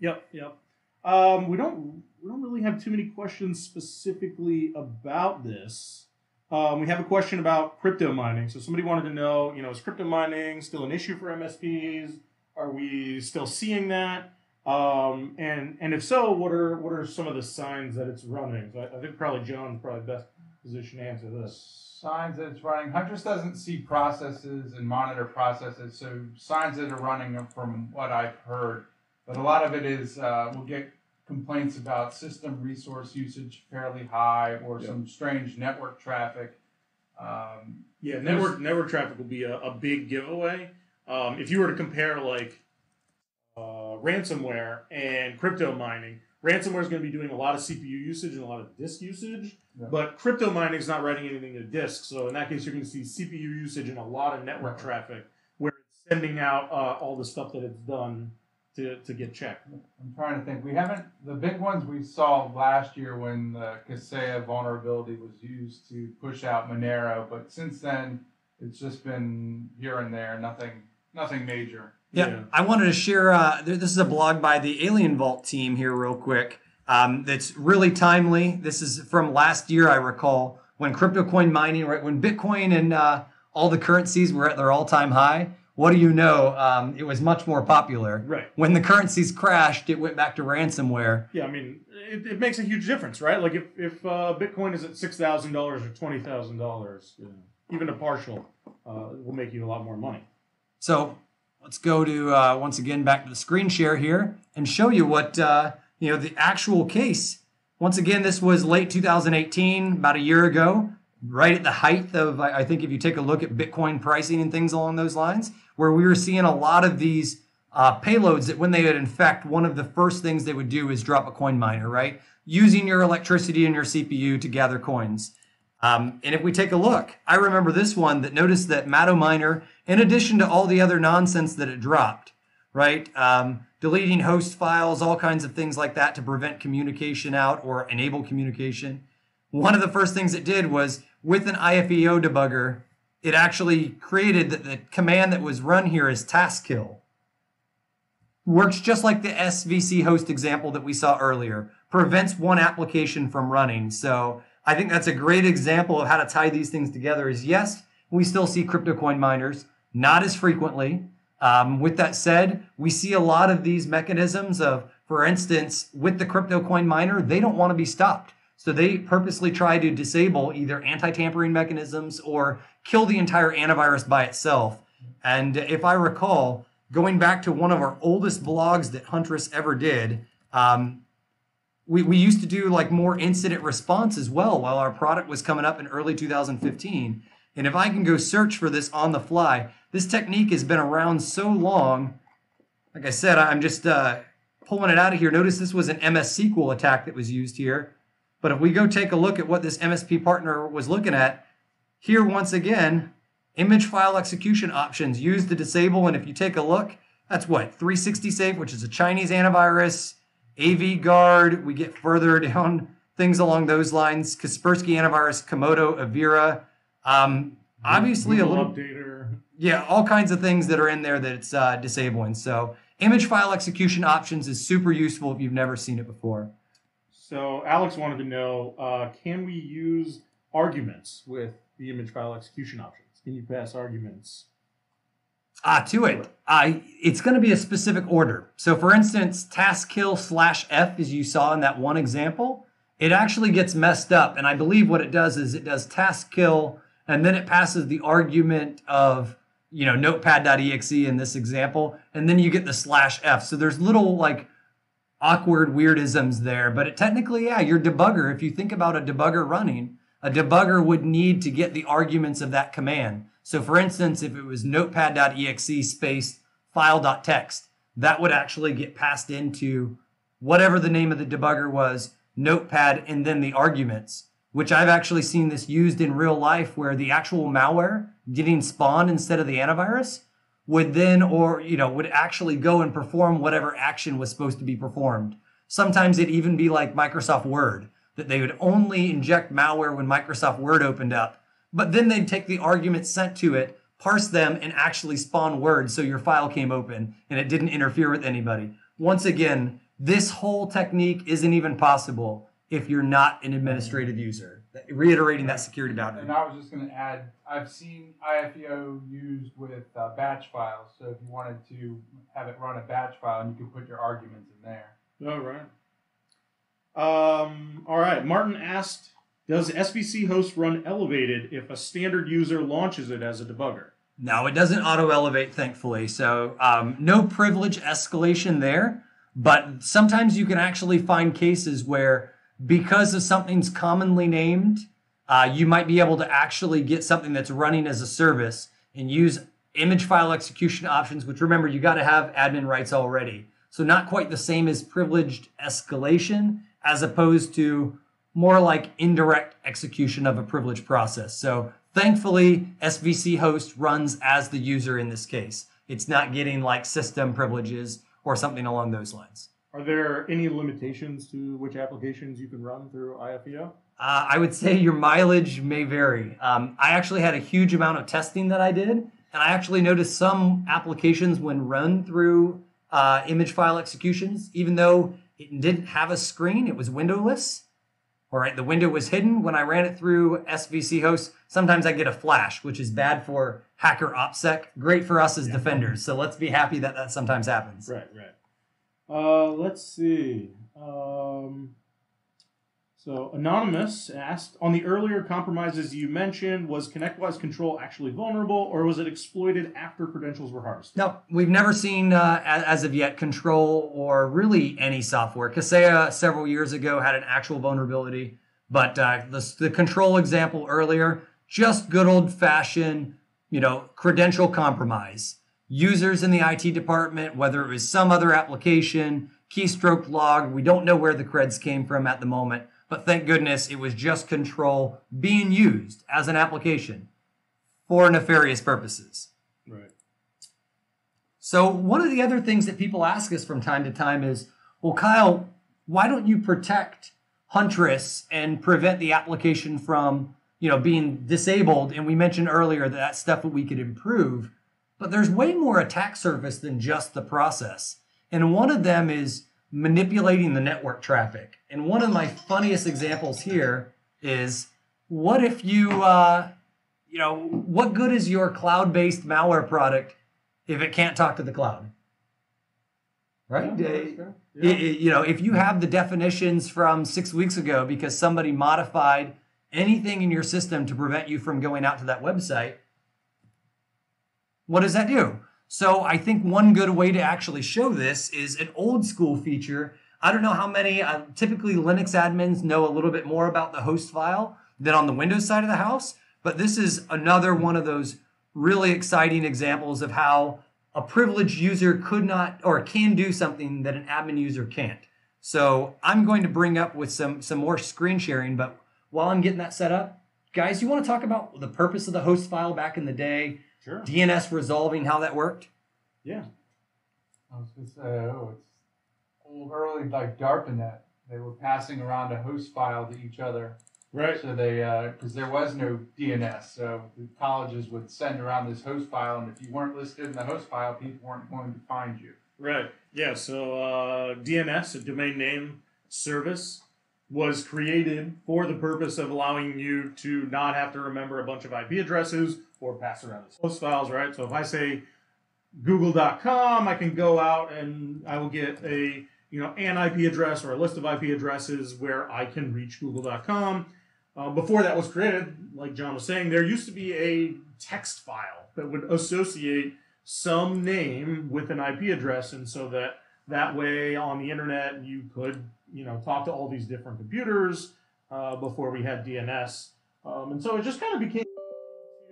Yep. We don't really have too many questions specifically about this. We have a question about crypto mining. So somebody wanted to know, is crypto mining still an issue for MSPs? Are we still seeing that? And if so, what are some of the signs that it's running? So I think probably John's probably best position to answer this. Signs that it's running. Huntress doesn't see processes and monitor processes, so signs that are running are from what I've heard. But a lot of it is we'll get complaints about system resource usage fairly high or some strange network traffic. Network traffic will be a big giveaway. If you were to compare ransomware and crypto mining, ransomware is going to be doing a lot of CPU usage and a lot of disk usage, but crypto mining is not writing anything to disk. So in that case, you're going to see CPU usage and a lot of network traffic where it's sending out all the stuff that it's done to get checked. I'm trying to think. The big ones we saw last year when the Kaseya vulnerability was used to push out Monero, but since then, it's just been here and there, nothing major. Yeah, I wanted to share, this is a blog by the Alien Vault team here real quick that's really timely. This is from last year, I recall, when crypto coin mining, right, when Bitcoin and all the currencies were at their all-time high. What do you know? It was much more popular. Right. When the currencies crashed, it went back to ransomware. Yeah, I mean, it makes a huge difference, right? Like if Bitcoin is at $6,000 or $20,000, even a partial will make you a lot more money. So let's go to, once again, back to the screen share here and show you what, the actual case. Once again, this was late 2018, about a year ago, right at the height of, I think if you take a look at Bitcoin pricing and things along those lines, where we were seeing a lot of these payloads that when they would infect, one of the first things they would do is drop a coin miner, right? Using your electricity and your CPU to gather coins. And if we take a look, I remember this one that noticed that Matto Miner, in addition to all the other nonsense that it dropped, right? Deleting host files, all kinds of things like that to prevent communication out or enable communication. One of the first things it did was with an IFEO debugger, it actually created the command that was run here as task kill. Works just like the SVC host example that we saw earlier. Prevents one application from running. So I think that's a great example of how to tie these things together is yes, we still see crypto coin miners, not as frequently. With that said, we see a lot of these mechanisms of, for instance, with the crypto coin miner, they don't want to be stopped. So they purposely try to disable either anti-tampering mechanisms or kill the entire antivirus by itself. And if I recall, going back to one of our oldest blogs that Huntress ever did, we used to do like more incident response as well while our product was coming up in early 2015. And if I can go search for this on the fly, this technique has been around so long. Like I said, I'm just pulling it out of here. Notice this was an MS SQL attack that was used here. But if we go take a look at what this MSP partner was looking at, here once again, image file execution options used to disable. And if you take a look, that's what, 360 Safe, which is a Chinese antivirus, AV Guard. We get further down, things along those lines. Kaspersky Antivirus, Komodo, Avira. Obviously Google a little updater. Yeah, all kinds of things that are in there that it's disabling. So image file execution options is super useful if you've never seen it before. So Alex wanted to know, can we use arguments with the image file execution options? Can you pass arguments? To it. It's going to be a specific order. So for instance, task kill /F, as you saw in that one example, it actually gets messed up. And I believe what it does is it does task kill, and then it passes the argument of, notepad.exe in this example, and then you get the /F. So there's little like awkward weirdisms there, but it technically, your debugger, if you think about a debugger running, a debugger would need to get the arguments of that command. So for instance, if it was notepad.exe space file.txt, that would actually get passed into whatever the name of the debugger was, notepad, and then the arguments, which I've actually seen this used in real life where the actual malware getting spawned instead of the antivirus would then, would actually go and perform whatever action was supposed to be performed. Sometimes it'd even be like Microsoft Word, that they would only inject malware when Microsoft Word opened up, but then they'd take the arguments sent to it, parse them, and actually spawn Word so your file came open and it didn't interfere with anybody. Once again, this whole technique isn't even possible if you're not an administrative user. Reiterating that security boundary. And I was just going to add, I've seen IFEO used with batch files. So if you wanted to have it run a batch file, and you could put your arguments in there. All right. All right. Martin asked, does SVC host run elevated if a standard user launches it as a debugger? No, it doesn't auto-elevate, thankfully. So no privilege escalation there. But sometimes you can actually find cases where, because of something's commonly named, you might be able to actually get something that's running as a service and use image file execution options, which remember, you got to have admin rights already. So not quite the same as privileged escalation, as opposed to more like indirect execution of a privileged process. So thankfully, SVC host runs as the user in this case. It's not getting like system privileges or something along those lines. Are there any limitations to which applications you can run through IFEO? I would say your mileage may vary. I actually had a huge amount of testing that I did, and I actually noticed some applications when run through image file executions, even though it didn't have a screen, it was windowless. All right, the window was hidden. When I ran it through SVC host, sometimes I get a flash, which is bad for hacker OPSEC, great for us as defenders. So let's be happy that that sometimes happens. Right. Let's see. So Anonymous asked, on the earlier compromises you mentioned, was ConnectWise control actually vulnerable, or was it exploited after credentials were harvested? No, we've never seen, as of yet, control or really any software. Kaseya several years ago had an actual vulnerability, but the control example earlier, just good old-fashioned, credential compromise. Users in the IT department, whether it was some other application, keystroke log, we don't know where the creds came from at the moment, but thank goodness it was just control being used as an application for nefarious purposes. Right. So one of the other things that people ask us from time to time is, well, Kyle, why don't you protect Huntress and prevent the application from, being disabled? And we mentioned earlier that that's stuff that we could improve, but there's way more attack surface than just the process. And one of them is manipulating the network traffic. And one of my funniest examples here is, what if you, what good is your cloud-based malware product if it can't talk to the cloud? Right? Yeah. If you have the definitions from 6 weeks ago because somebody modified anything in your system to prevent you from going out to that website, what does that do? So I think one good way to actually show this is an old school feature. I don't know how many, typically Linux admins know a little bit more about the host file than on the Windows side of the house, but this is another one of those really exciting examples of how a privileged user could not or can do something that an admin user can't. So I'm going to bring up with some more screen sharing, but while I'm getting that set up, guys, you want to talk about the purpose of the host file back in the day? Sure. DNS resolving, how that worked? Yeah. I was going to say, it's old early like DARPANET. They were passing around a host file to each other. Right. So they, because there was no DNS, so the colleges would send around this host file, and if you weren't listed in the host file, people weren't going to find you. Right. Yeah. So DNS, a domain name service, was created for the purpose of allowing you to not have to remember a bunch of IP addresses or pass around these host files. Right. So if I say google.com, I can go out and I will get an IP address or a list of IP addresses where I can reach google.com. Before that was created, like John was saying, there used to be a text file that would associate some name with an IP address, and so that way on the internet you could talk to all these different computers before we had DNS, and so it just kind of became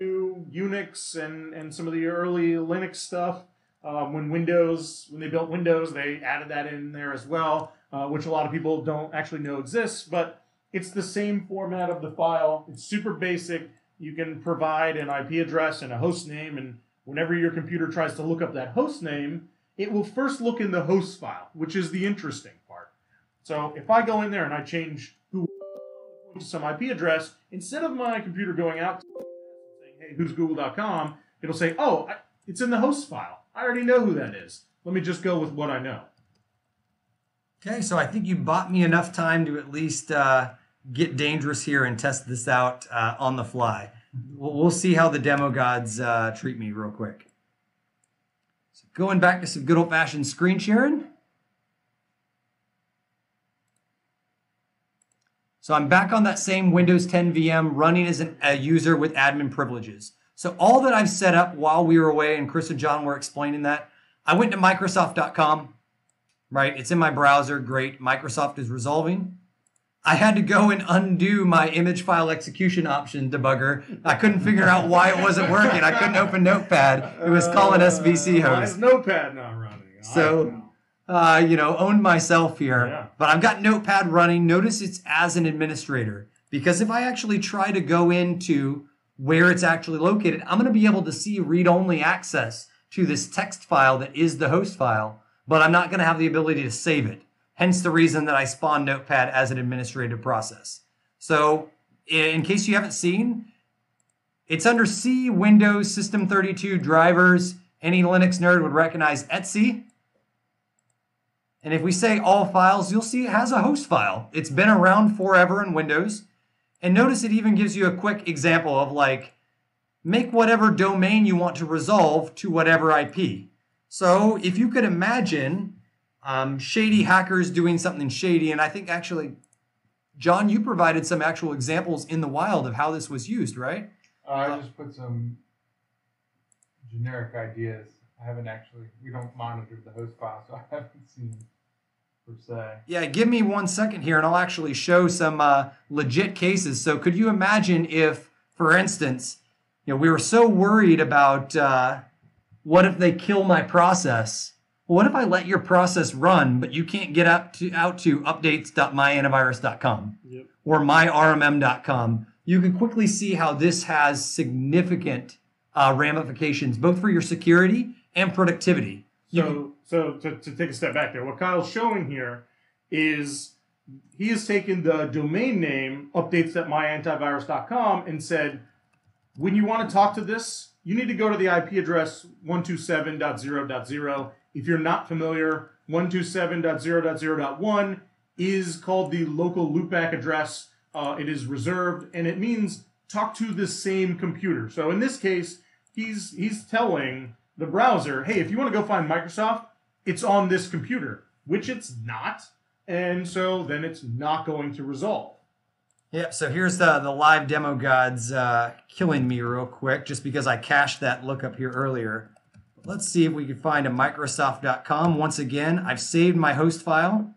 to Unix and some of the early Linux stuff. When they built Windows, they added that in there as well, which a lot of people don't actually know exists, but it's the same format of the file. It's super basic. You can provide an IP address and a host name, and whenever your computer tries to look up that host name, it will first look in the host file, which is the interesting part. So if I go in there and I change Google to some IP address, instead of my computer going out to saying, hey, who's google.com, it'll say, oh, it's in the host file. I already know who that is. Let me just go with what I know. Okay, so I think you bought me enough time to at least get dangerous here and test this out on the fly. We'll see how the demo gods treat me real quick. So going back to some good old-fashioned screen sharing. So I'm back on that same Windows 10 VM running as a user with admin privileges. So all that I've set up while we were away and Chris and John were explaining that, I went to Microsoft.com, right? It's in my browser, great. Microsoft is resolving. I had to go and undo my image file execution option debugger. I couldn't figure out why it wasn't working. I couldn't open Notepad. It was calling SVC Why host. is Notepad not running? So, owned myself here. Yeah. But I've got Notepad running. Notice it's as an administrator. Because if I actually try to go into where it's actually located, I'm going to be able to see read-only access to this text file that is the host file, but I'm not going to have the ability to save it. Hence the reason that I spawned Notepad as an administrative process. So in case you haven't seen, it's under C, Windows, System32, drivers. Any Linux nerd would recognize etc. And if we say all files, you'll see it has a host file. It's been around forever in Windows. And notice it even gives you a quick example of make whatever domain you want to resolve to whatever IP. So if you could imagine shady hackers doing something shady, and I think actually, John, you provided some actual examples in the wild of how this was used, right? I just put some generic ideas. We don't monitor the host file, so I haven't seen per se. Yeah, give me 1 second here and I'll actually show some legit cases. So could you imagine if, for instance, we were so worried about what if they kill my process? Well, what if I let your process run, but you can't get out to updates.myantivirus.com Yep. or myrmm.com? You can quickly see how this has significant ramifications, both for your security and productivity. So to take a step back there, what Kyle's showing here is he has taken the domain name updates.myantivirus.com and said, when you want to talk to this, you need to go to the IP address 127.0.0. If you're not familiar, 127.0.0.1 is called the local loopback address. It is reserved, and it means talk to the same computer. So in this case, he's telling the browser, hey, if you want to go find Microsoft, it's on this computer, which it's not, and so then it's not going to resolve. Yep, so here's the live demo gods killing me real quick just because I cached that lookup here earlier. Let's see if we can find a Microsoft.com. Once again, I've saved my host file.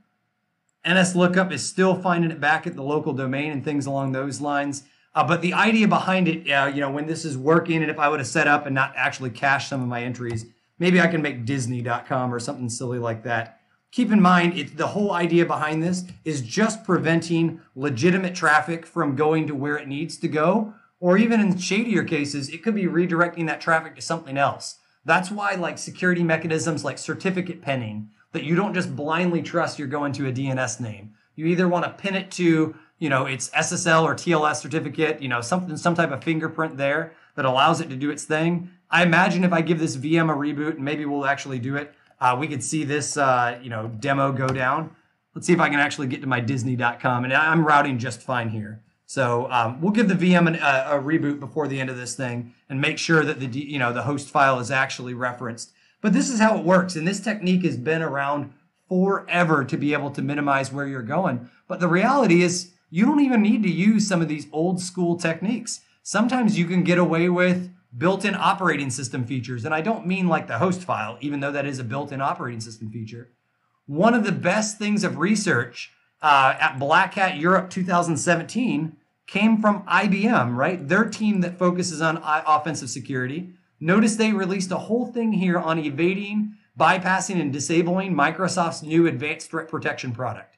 NSLOOKUP is still finding it back at the local domain and things along those lines. But the idea behind it, when this is working, and if I would have set up and not actually cached some of my entries, maybe I can make Disney.com or something silly like that. Keep in mind, the whole idea behind this is just preventing legitimate traffic from going to where it needs to go, or even in shadier cases, it could be redirecting that traffic to something else. That's why like security mechanisms like certificate pinning, that you don't just blindly trust you're going to a DNS name. You either want to pin it to, its SSL or TLS certificate, some type of fingerprint there that allows it to do its thing. I imagine if I give this VM a reboot, and maybe we'll actually do it, we could see this, demo go down. Let's see if I can actually get to my Disney.com, and I'm routing just fine here. So we'll give the VM a reboot before the end of this thing and make sure that the host file is actually referenced. But this is how it works, and this technique has been around forever to be able to minimize where you're going. But the reality is you don't even need to use some of these old school techniques. Sometimes you can get away with built-in operating system features, and I don't mean like the host file, even though that is a built-in operating system feature. One of the best things of research at Black Hat Europe 2017 came from IBM, right? Their team that focuses on offensive security. Notice they released a whole thing here on evading, bypassing, and disabling Microsoft's new advanced threat protection product.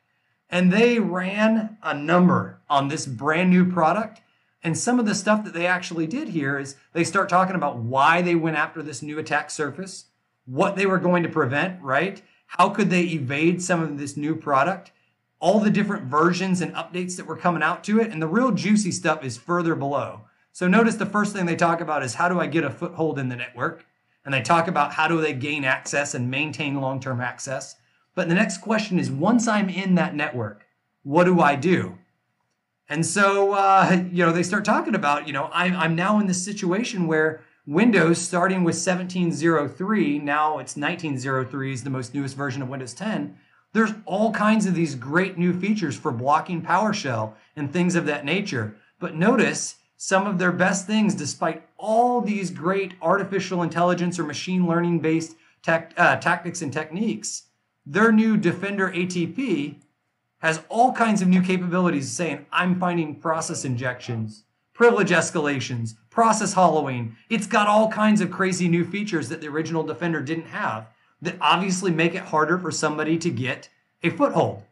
And they ran a number on this brand new product. And some of the stuff that they actually did here is they start talking about why they went after this new attack surface, what they were going to prevent, right? How could they evade some of this new product? All the different versions and updates that were coming out to it. And the real juicy stuff is further below. So notice the first thing they talk about is how do I get a foothold in the network? And they talk about how do they gain access and maintain long-term access. But the next question is, once I'm in that network, what do I do? And so, they start talking about, I'm now in this situation where Windows, starting with 17.03, now it's 19.03 is the most newest version of Windows 10. There's all kinds of these great new features for blocking PowerShell and things of that nature. But notice some of their best things, despite all these great artificial intelligence or machine learning based tactics and techniques, their new Defender ATP has all kinds of new capabilities saying, I'm finding process injections, privilege escalations, process hollowing. It's got all kinds of crazy new features that the original Defender didn't have that obviously make it harder for somebody to get a foothold.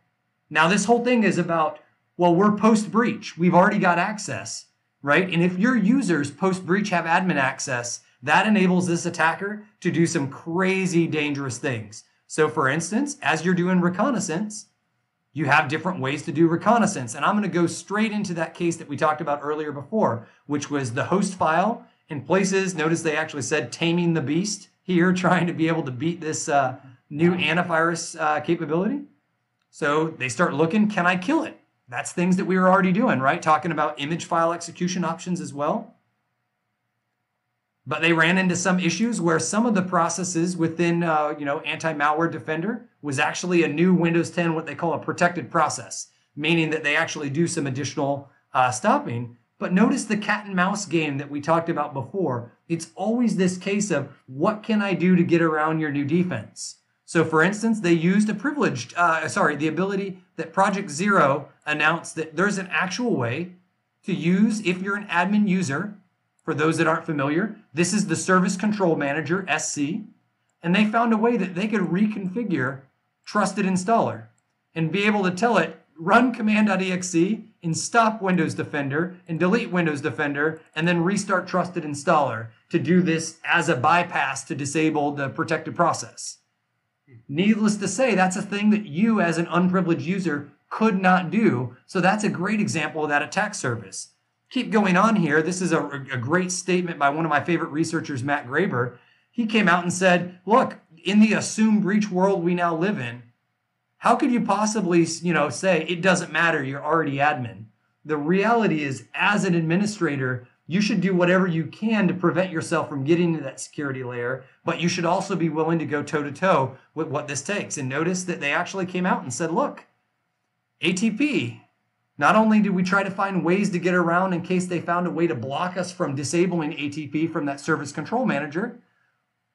Now, this whole thing is about, well, we're post-breach. We've already got access, right? And if your users post-breach have admin access, that enables this attacker to do some crazy dangerous things. So for instance, as you're doing reconnaissance, you have different ways to do reconnaissance. And I'm going to go straight into that case that we talked about earlier before, which was the host file in places. Notice they actually said taming the beast here, trying to be able to beat this new antivirus capability. So they start looking, can I kill it? That's things that we were already doing, right? Talking about image file execution options as well. But they ran into some issues where some of the processes within, anti-malware Defender was actually a new Windows 10, what they call a protected process, meaning that they actually do some additional stopping. But notice the cat and mouse game that we talked about before. It's always this case of what can I do to get around your new defense? So for instance, they used the ability that Project Zero announced that there's an actual way to use, if you're an admin user, for those that aren't familiar, this is the Service Control Manager, SC, and they found a way that they could reconfigure Trusted Installer and be able to tell it, run command.exe and stop Windows Defender and delete Windows Defender and then restart Trusted Installer to do this as a bypass to disable the protected process. Needless to say, that's a thing that you as an unprivileged user could not do. So that's a great example of that attack surface. Keep going on here. This is a great statement by one of my favorite researchers, Matt Graber. He came out and said, look, in the assumed breach world we now live in, how could you possibly, say it doesn't matter, you're already admin? The reality is, as an administrator, you should do whatever you can to prevent yourself from getting into that security layer, but you should also be willing to go toe-to-toe with what this takes. And notice that they actually came out and said, look, ATP, not only did we try to find ways to get around in case they found a way to block us from disabling ATP from that Service Control Manager,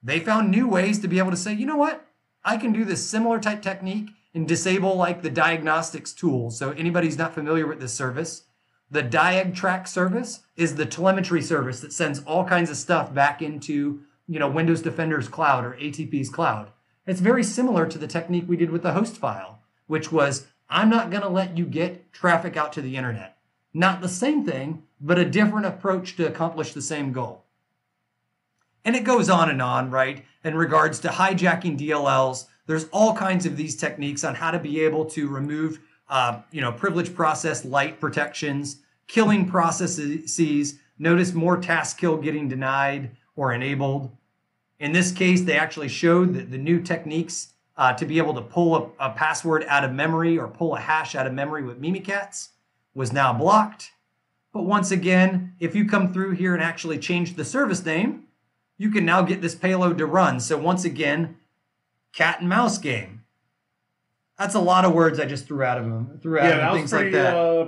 they found new ways to be able to say, you know what? I can do this similar type technique and disable like the diagnostics tool. So anybody who's not familiar with this service, the Diag Track service is the telemetry service that sends all kinds of stuff back into, Windows Defender's cloud or ATP's cloud. It's very similar to the technique we did with the host file, which was, I'm not going to let you get traffic out to the internet. Not the same thing, but a different approach to accomplish the same goal. And it goes on, right? In regards to hijacking DLLs, there's all kinds of these techniques on how to be able to remove, privileged process light protections, killing processes. Notice more task kill getting denied or enabled. In this case, they actually showed that the new techniques to be able to pull a password out of memory or pull a hash out of memory with Mimikatz was now blocked. But once again, if you come through here and actually change the service name, you can now get this payload to run. So once again, cat and mouse game. That's a lot of words I just threw out of them. That was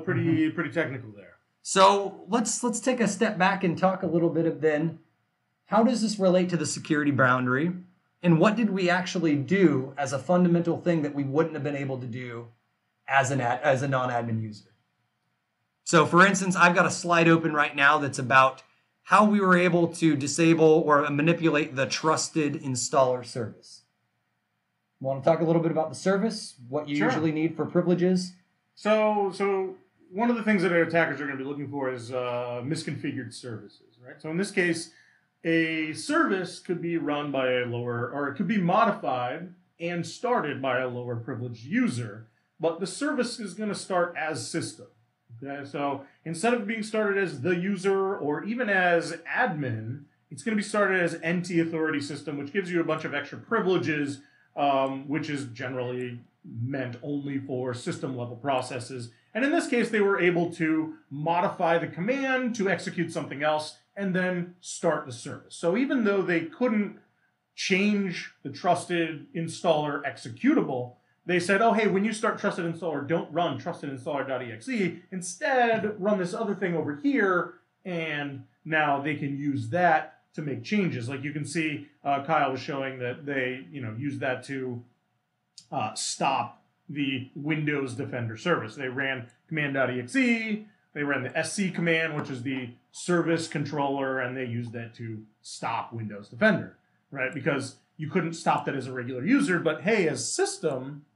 pretty technical there. So let's take a step back and talk a little bit of then, how does this relate to the security boundary? And what did we actually do as a fundamental thing that we wouldn't have been able to do as a non-admin user? So for instance, I've got a slide open right now that's about how we were able to disable or manipulate the trusted installer service. Want to talk a little bit about the service, what you usually need for privileges? So one of the things that attackers are going to be looking for is misconfigured services, right? So in this case, a service could be run by a lower, or it could be modified and started by a lower privileged user, but the service is going to start as system. Okay, so instead of being started as the user or even as admin, it's going to be started as NT authority system, which gives you a bunch of extra privileges, which is generally meant only for system level processes. And in this case, they were able to modify the command to execute something else and then start the service. So even though they couldn't change the trusted installer executable, they said, oh, hey, when you start trusted installer, don't run trustedinstaller.exe. Instead, run this other thing over here, and now they can use that to make changes. Like you can see, Kyle was showing that they, used that to stop the Windows Defender service. They ran command.exe, they ran the sc command, which is the service controller, and they used that to stop Windows Defender, right? Because you couldn't stop that as a regular user, but hey, as system,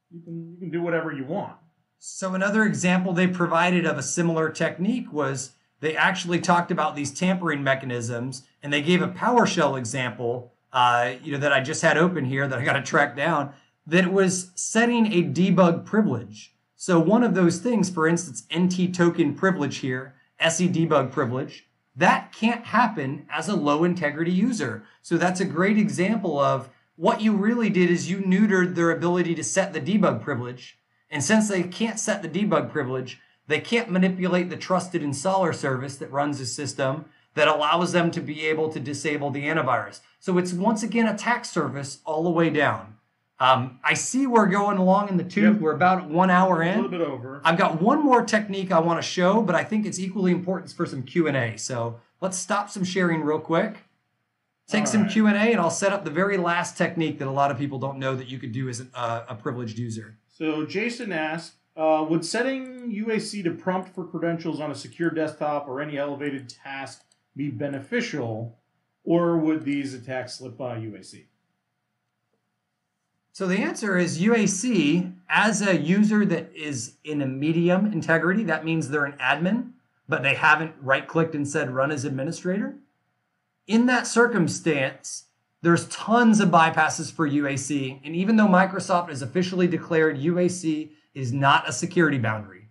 you can do whatever you want. So another example they provided of a similar technique was they actually talked about these tampering mechanisms, and they gave a PowerShell example, that I just had open here that I got to track down, that was setting a debug privilege. So one of those things, for instance, NT token privilege here, SE debug privilege, that can't happen as a low integrity user. So that's a great example of what you really did is you neutered their ability to set the debug privilege. And since they can't set the debug privilege, they can't manipulate the trusted installer service that runs the system that allows them to be able to disable the antivirus. So it's once again attack surface all the way down. I see we're going along in the tooth. Yep. We're about 1 hour in. A little bit over. I've got one more technique I want to show, but I think it's equally important for some Q&A. So let's stop some sharing real quick. Take some Q&A, and I'll set up the very last technique that a lot of people don't know that you could do as a privileged user. So Jason asked, would setting UAC to prompt for credentials on a secure desktop or any elevated task be beneficial, or would these attacks slip by UAC? So the answer is UAC, as a user that is in a medium integrity, that means they're an admin, but they haven't right-clicked and said run as administrator. In that circumstance, there's tons of bypasses for UAC, and even though Microsoft has officially declared UAC is not a security boundary,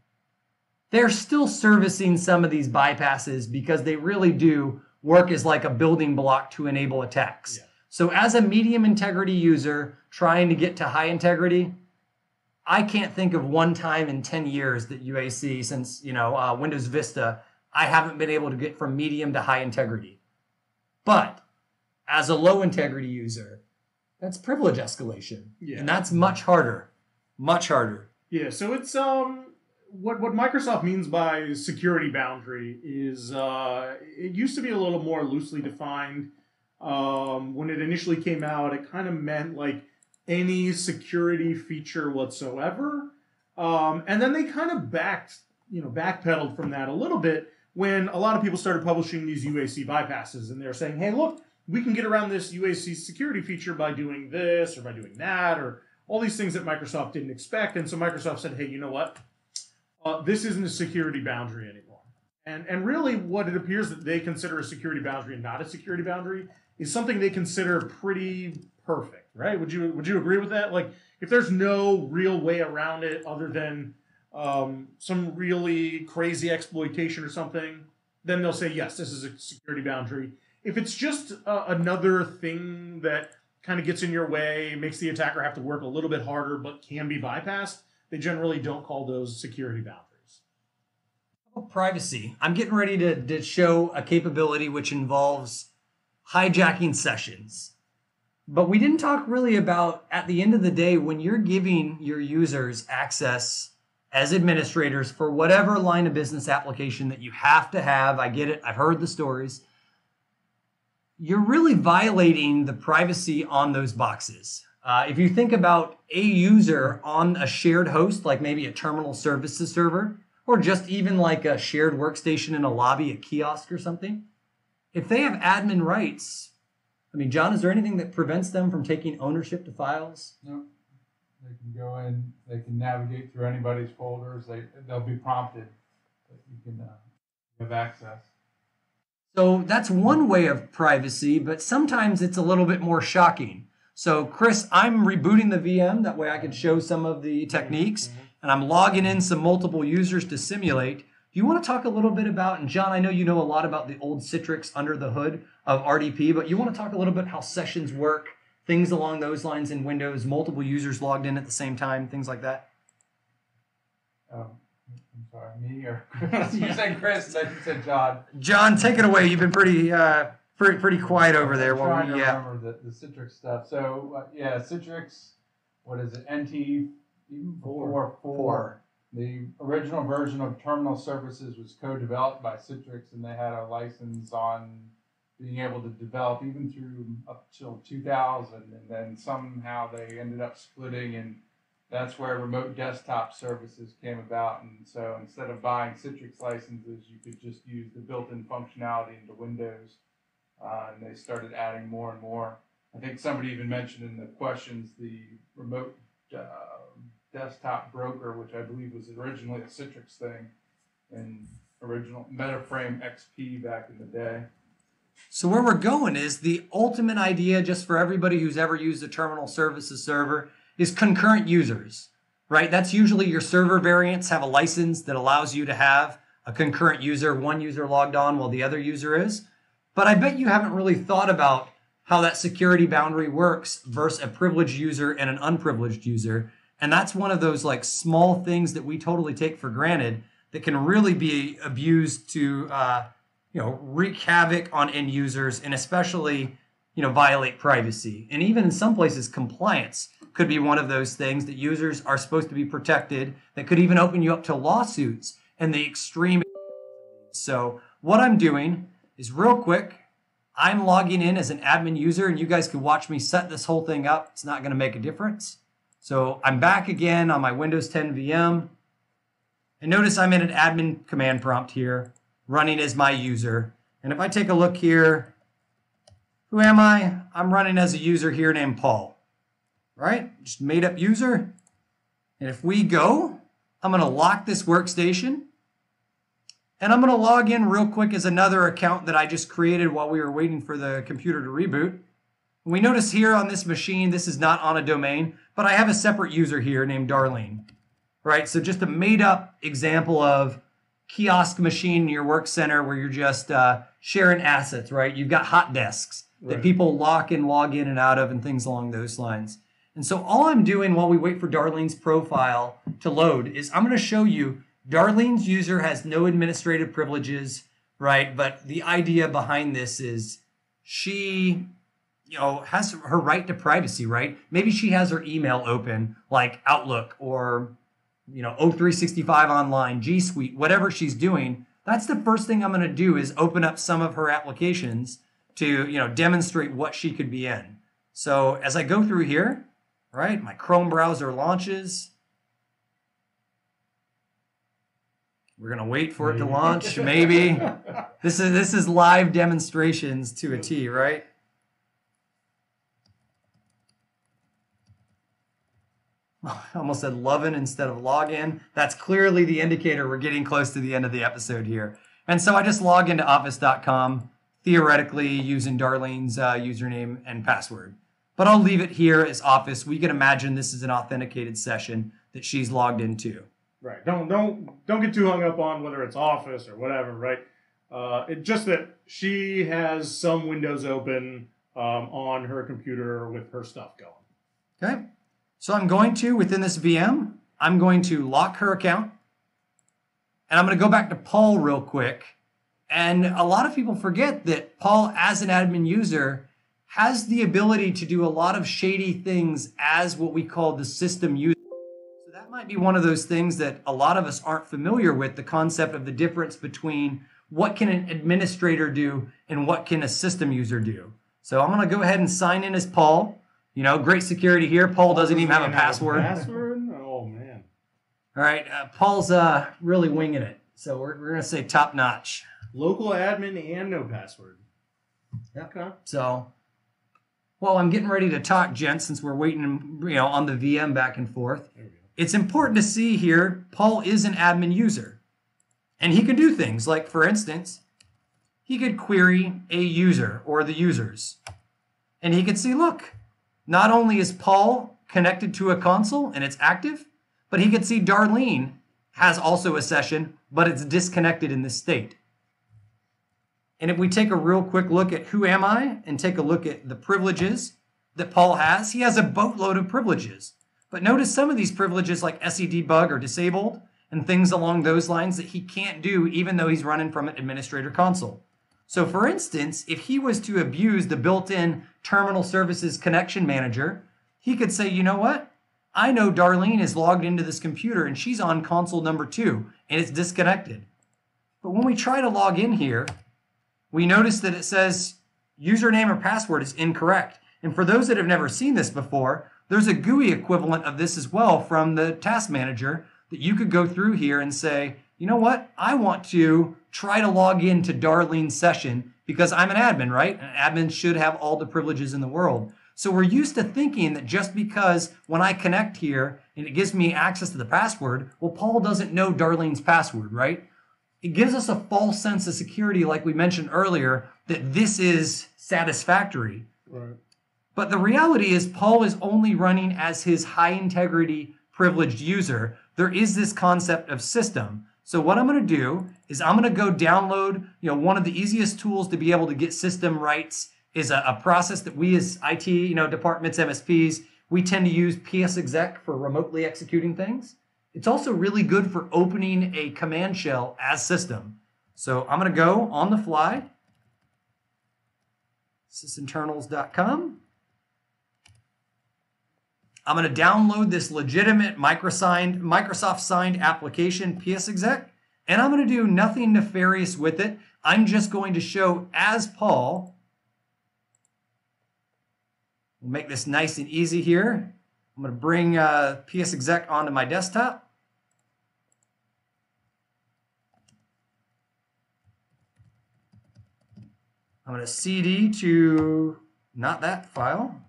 they're still servicing some of these bypasses because they really do work as like a building block to enable attacks. Yeah. So as a medium integrity user trying to get to high integrity, I can't think of one time in 10 years that UAC, since Windows Vista, I haven't been able to get from medium to high integrity. But as a low integrity user, that's privilege escalation. Yeah. And that's much harder. Much harder. Yeah, so it's what Microsoft means by security boundary is it used to be a little more loosely defined. When it initially came out, it kind of meant like any security feature whatsoever. And then they kind of backpedaled from that a little bit when a lot of people started publishing these UAC bypasses, and they're saying, hey, look, we can get around this UAC security feature by doing this or by doing that, or all these things that Microsoft didn't expect. And so Microsoft said, hey, you know what? This isn't a security boundary anymore. And really what it appears that they consider a security boundary and not a security boundary is something they consider pretty perfect, right? Would you agree with that? Like, if there's no real way around it other than some really crazy exploitation or something, then they'll say, yes, this is a security boundary. If it's just another thing that kind of gets in your way, makes the attacker have to work a little bit harder, but can be bypassed, they generally don't call those security boundaries. Privacy. I'm getting ready to show a capability which involves hijacking sessions. But we didn't talk really about, at the end of the day, when you're giving your users access as administrators for whatever line of business application that you have to have, I get it, I've heard the stories, you're really violating the privacy on those boxes. If you think about a user on a shared host, like maybe a terminal services server, or just even like a shared workstation in a lobby, a kiosk or something, if they have admin rights, I mean, John, is there anything that prevents them from taking ownership to files? No. They can go in, they can navigate through anybody's folders, they'll be prompted that you can have access. So that's one way of privacy, but sometimes it's a little bit more shocking. So Chris, I'm rebooting the VM, that way I can show some of the techniques, and I'm logging in some multiple users to simulate. Do you want to talk a little bit about, and John, I know you know a lot about the old Citrix under the hood of RDP, but you want to talk a little bit how sessions work, things along those lines in Windows, multiple users logged in at the same time, things like that? I'm sorry, me or Chris? You said Chris, then you said John. John, take it away. You've been pretty quiet over there. I'm trying to remember the Citrix stuff. So, Citrix, what is it, NT 4.4. The original version of terminal services was co-developed by Citrix, and they had a license on being able to develop even through up till 2000, and then somehow they ended up splitting, and that's where remote desktop services came about. And so instead of buying Citrix licenses, you could just use the built-in functionality into Windows, and they started adding more and more. I think somebody even mentioned in the questions the remote desktop broker, which I believe was originally a Citrix thing, and original MetaFrame XP back in the day. So where we're going is the ultimate idea, just for everybody who's ever used a terminal services server, is concurrent users, right? That's usually your server variants have a license that allows you to have a concurrent user, one user logged on while the other user is. But I bet you haven't really thought about how that security boundary works versus a privileged user and an unprivileged user. And that's one of those like small things that we totally take for granted that can really be abused to wreak havoc on end users, and especially violate privacy. And even in some places, compliance could be one of those things that users are supposed to be protected, that could even open you up to lawsuits and the extreme. So what I'm doing is real quick, I'm logging in as an admin user, and you guys can watch me set this whole thing up. It's not going to make a difference. So I'm back again on my Windows 10 VM. And notice I'm in an admin command prompt here, running as my user. And if I take a look here, who am I? I'm running as a user here named Paul, right? Just made up user. And if we go, I'm going to lock this workstation. And I'm going to log in real quick as another account that I just created while we were waiting for the computer to reboot. We notice here on this machine, this is not on a domain, but I have a separate user here named Darlene, right? So just a made up example of kiosk machine in your work center where you're just sharing assets, right? You've got hot desks that people lock and log in and out of and things along those lines. And so all I'm doing while we wait for Darlene's profile to load is I'm going to show you Darlene's user has no administrative privileges, right? But the idea behind this is she has her right to privacy, right? Maybe she has her email open like Outlook or O365 Online, G Suite, whatever she's doing. That's the first thing I'm going to do is open up some of her applications to demonstrate what she could be in. So as I go through here, right? My Chrome browser launches. We're going to wait for it to launch, maybe. This is live demonstrations to a T, right? I almost said lovin' instead of login. That's clearly the indicator we're getting close to the end of the episode here. And so I just log into office.com, theoretically using Darlene's username and password. But I'll leave it here as Office. We can imagine this is an authenticated session that she's logged into. Right. Don't get too hung up on whether it's Office or whatever, right? It's just that she has some windows open on her computer with her stuff going. Okay. So I'm going to, within this VM, I'm going to lock her account. And I'm going to go back to Paul real quick. And a lot of people forget that Paul, as an admin user, has the ability to do a lot of shady things as what we call the system user. So that might be one of those things that a lot of us aren't familiar with, the concept of the difference between what can an administrator do and what can a system user do. So I'm going to go ahead and sign in as Paul. You know, great security here. Paul doesn't even have a password. Oh, man. All right. Paul's really winging it. So we're going to say top notch. Local admin and no password. Okay. So, well, I'm getting ready to talk, gents, since we're waiting, on the VM back and forth. There we go. It's important to see here, Paul is an admin user. And he can do things like, for instance, he could query a user or the users. And he could see, look, not only is Paul connected to a console and it's active, but he could see Darlene has also a session, but it's disconnected in this state. And if we take a real quick look at who am I and take a look at the privileges that Paul has, he has a boatload of privileges. But notice some of these privileges like SE debug are disabled and things along those lines that he can't do even though he's running from an administrator console. So for instance, if he was to abuse the built-in terminal services connection manager, he could say, you know what? I know Darlene is logged into this computer and she's on console number 2 and it's disconnected. But when we try to log in here, we notice that it says username or password is incorrect. And for those that have never seen this before, there's a GUI equivalent of this as well from the task manager that you could go through here and say, you know what? I want to try to log into Darlene's session because I'm an admin, right? An admin should have all the privileges in the world. So we're used to thinking that just because when I connect here and it gives me access to the password, well, Paul doesn't know Darlene's password, right? It gives us a false sense of security, like we mentioned earlier, that this is satisfactory. Right. But the reality is Paul is only running as his high integrity privileged user. There is this concept of system. So what I'm going to do is I'm going to go download, one of the easiest tools to be able to get system rights is a process that we as IT, departments, MSPs, we tend to use psexec for remotely executing things. It's also really good for opening a command shell as system. So I'm going to go on the fly, sysinternals.com. I'm going to download this legitimate Microsoft signed application, psexec, and I'm going to do nothing nefarious with it. I'm just going to show as Paul. We'll make this nice and easy here. I'm going to bring psexec onto my desktop. I'm going to CD to, not that file,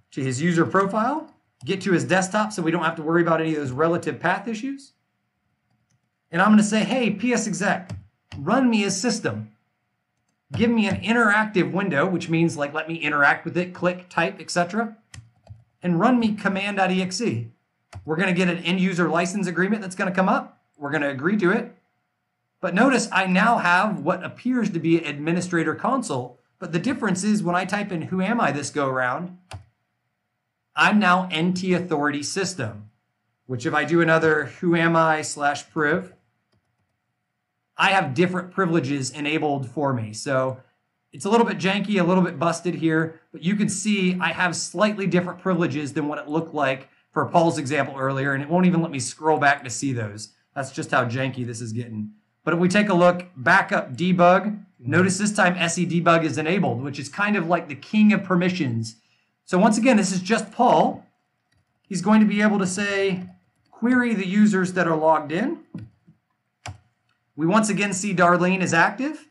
to his user profile, get to his desktop so we don't have to worry about any of those relative path issues. And I'm going to say, hey, psexec, run me as system. Give me an interactive window, which means like let me interact with it, click, type, etc. And run me command.exe. We're going to get an end user license agreement that's going to come up. We're going to agree to it. But notice I now have what appears to be an administrator console. But the difference is when I type in who am I this go around, I'm now NT authority system, which if I do another who am I /priv, I have different privileges enabled for me. So it's a little bit janky, a little bit busted here, but you can see I have slightly different privileges than what it looked like for Paul's example earlier, and it won't even let me scroll back to see those. That's just how janky this is getting. But if we take a look, backup debug, notice this time SE debug is enabled, which is kind of like the king of permissions. So once again, this is just Paul. He's going to be able to say, query the users that are logged in. We once again see Darlene is active.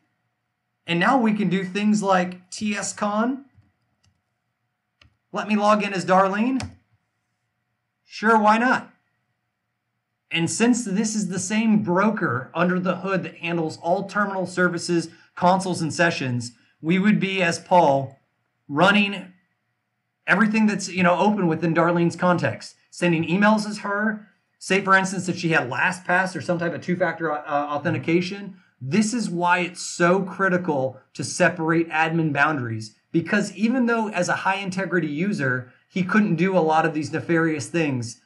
And now we can do things like tscon. Let me log in as Darlene. Sure, why not? And since this is the same broker under the hood that handles all terminal services, consoles, and sessions, we would be, as Paul, running everything that's open within Darlene's context. Sending emails as her. Say, for instance, if she had LastPass or some type of two-factor authentication. This is why it's so critical to separate admin boundaries. Because even though as a high-integrity user, he couldn't do a lot of these nefarious things,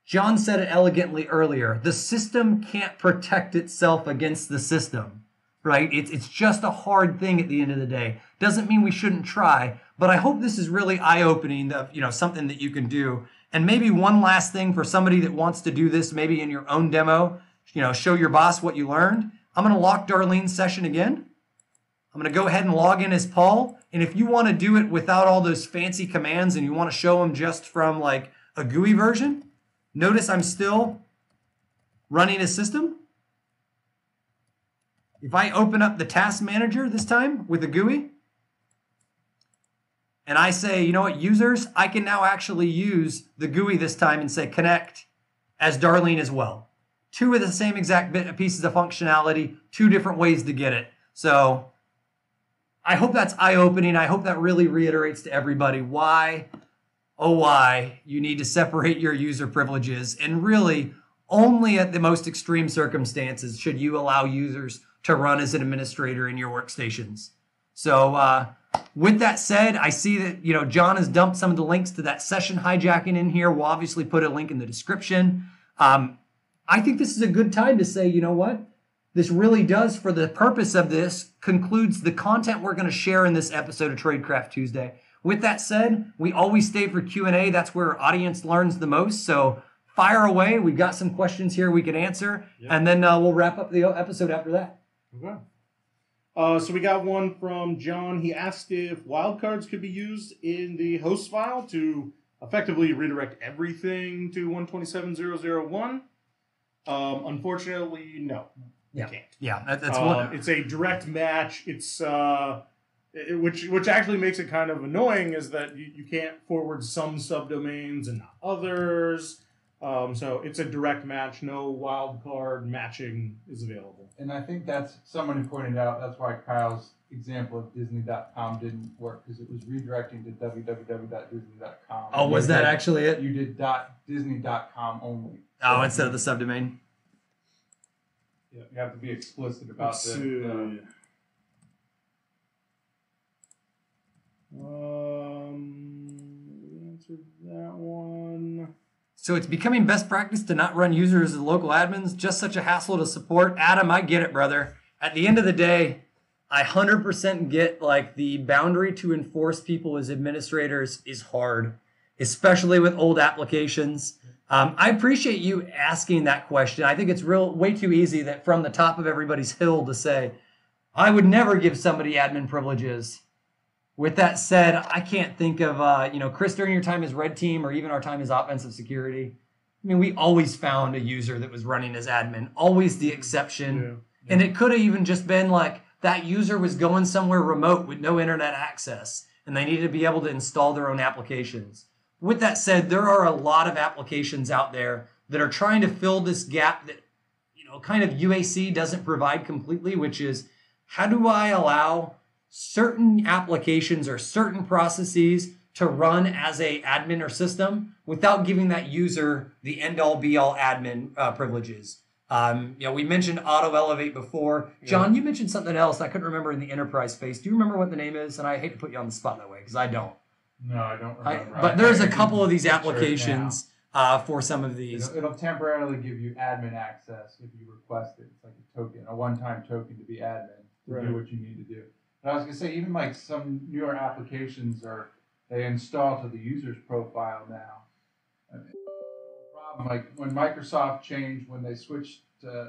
John said it elegantly earlier. The system can't protect itself against the system, right? It's just a hard thing at the end of the day. Doesn't mean we shouldn't try, but I hope this is really eye-opening of, something that you can do. And maybe one last thing for somebody that wants to do this, maybe in your own demo, show your boss what you learned. I'm going to lock Darlene's session again. I'm going to go ahead and log in as Paul. And if you want to do it without all those fancy commands and you want to show them just from like a GUI version, notice I'm still running a system. If I open up the task manager this time with a GUI, and I say, you know what, users, I can now actually use the GUI this time and say connect as Darlene as well. Two of the same exact pieces of functionality, two different ways to get it. So I hope that's eye-opening. I hope that really reiterates to everybody why, oh why, you need to separate your user privileges. And really, only at the most extreme circumstances should you allow users to run as an administrator in your workstations. So with that said, I see that John has dumped some of the links to that session hijacking in here. We'll obviously put a link in the description. I think this is a good time to say, you know what? This really does, for the purpose of this, concludes the content we're going to share in this episode of Tradecraft Tuesday. With that said, we always stay for Q&A. That's where our audience learns the most. So fire away. We've got some questions here we can answer, and then we'll wrap up the episode after that. Okay. So we got one from John. He asked if wildcards could be used in the host file to effectively redirect everything to 127.0.0.1. Unfortunately, no. You can't. Yeah, that's one. It's a direct match. It's which actually makes it kind of annoying, is that you can't forward some subdomains and not others. So it's a direct match. No wildcard matching is available. And I think that's someone who pointed out that's why Kyle's example of Disney.com didn't work, because it was redirecting to www.disney.com. Oh, was that actually it? You did .disney.com only. Oh, instead of the subdomain. Yeah, you have to be explicit about Let's the. Answered that one. So it's becoming best practice to not run users as local admins. Just such a hassle to support. Adam, I get it, brother. At the end of the day, I 100% get like the boundary to enforce people as administrators is hard, especially with old applications. I appreciate you asking that question. I think it's way too easy that from the top of everybody's hill to say, I would never give somebody admin privileges. With that said, I can't think of, Chris, during your time as Red Team or even our time as offensive security, I mean, we always found a user that was running as admin, always the exception. Yeah. And it could have even just been like that user was going somewhere remote with no internet access, and they needed to be able to install their own applications. With that said, there are a lot of applications out there that are trying to fill this gap that, kind of UAC doesn't provide completely, which is, how do I allow certain applications or certain processes to run as a admin or system without giving that user the end-all be-all admin privileges? We mentioned auto elevate before. John, you mentioned something else I couldn't remember in the enterprise space. Do you remember what the name is? And I hate to put you on the spot that way because I don't. No, I don't remember. But there's a couple of these applications for some of these. It'll temporarily give you admin access if you request it. It's like a token, a one-time token to be admin to do what you need to do. But I was going to say, even like some newer applications they install to the user's profile now. Problem, like when Microsoft changed, when they switched,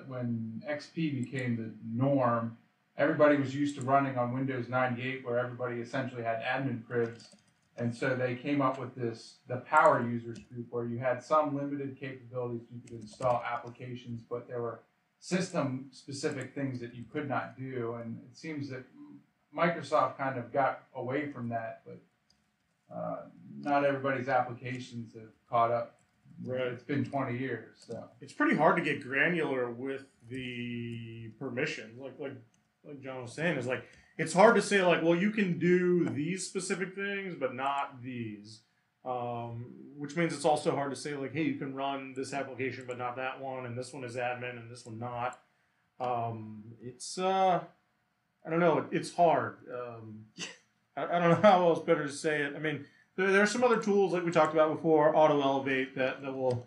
when XP became the norm, everybody was used to running on Windows 98, where everybody essentially had admin privs. And so they came up with the power users group, where you had some limited capabilities. You could install applications, but there were system specific things that you could not do. And it seems that Microsoft kind of got away from that, but not everybody's applications have caught up. Right. It's been 20 years, so It's pretty hard to get granular with the permissions. Like John was saying, is like it's hard to say like, well, you can do these specific things, but not these. Which means it's also hard to say like, hey, you can run this application, but not that one, and this one is admin, and this one not. It's I don't know. It's hard. I don't know how else better to say it. I mean, there are some other tools like we talked about before, Auto Elevate, that will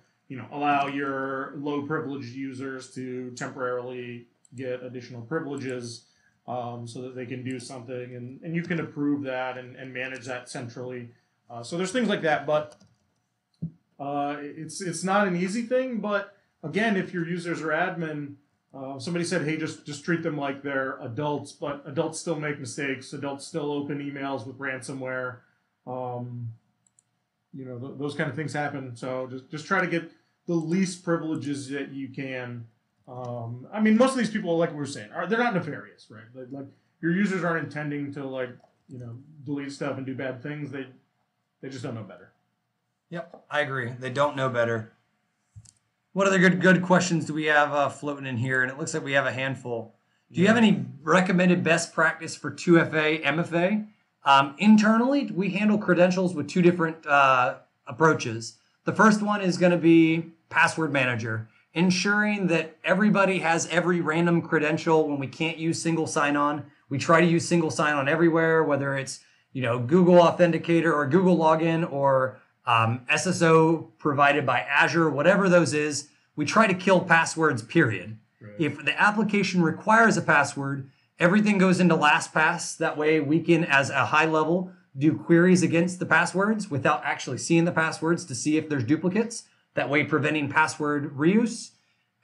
allow your low privileged users to temporarily get additional privileges, so that they can do something, and you can approve that and manage that centrally. So there's things like that, but it's not an easy thing. But again, if your users are admin, somebody said, hey, just treat them like they're adults, but adults still make mistakes. Adults still open emails with ransomware. Those kind of things happen. So just try to get the least privileges that you can. I mean, most of these people, like we were saying, they're not nefarious, right? Like your users aren't intending to delete stuff and do bad things. They just don't know better. Yep, I agree. They don't know better. What other good questions do we have floating in here? And it looks like we have a handful. Do you have any recommended best practice for 2FA, MFA? Internally, we handle credentials with two different approaches. The first one is going to be password manager, ensuring that everybody has every random credential. When we can't use single sign-on, we try to use single sign-on everywhere, whether it's Google Authenticator or Google Login or SSO provided by Azure, whatever those is. We try to kill passwords, period. Right. If the application requires a password, everything goes into LastPass. That way we can, as a high level, do queries against the passwords without actually seeing the passwords to see if there's duplicates. That way preventing password reuse.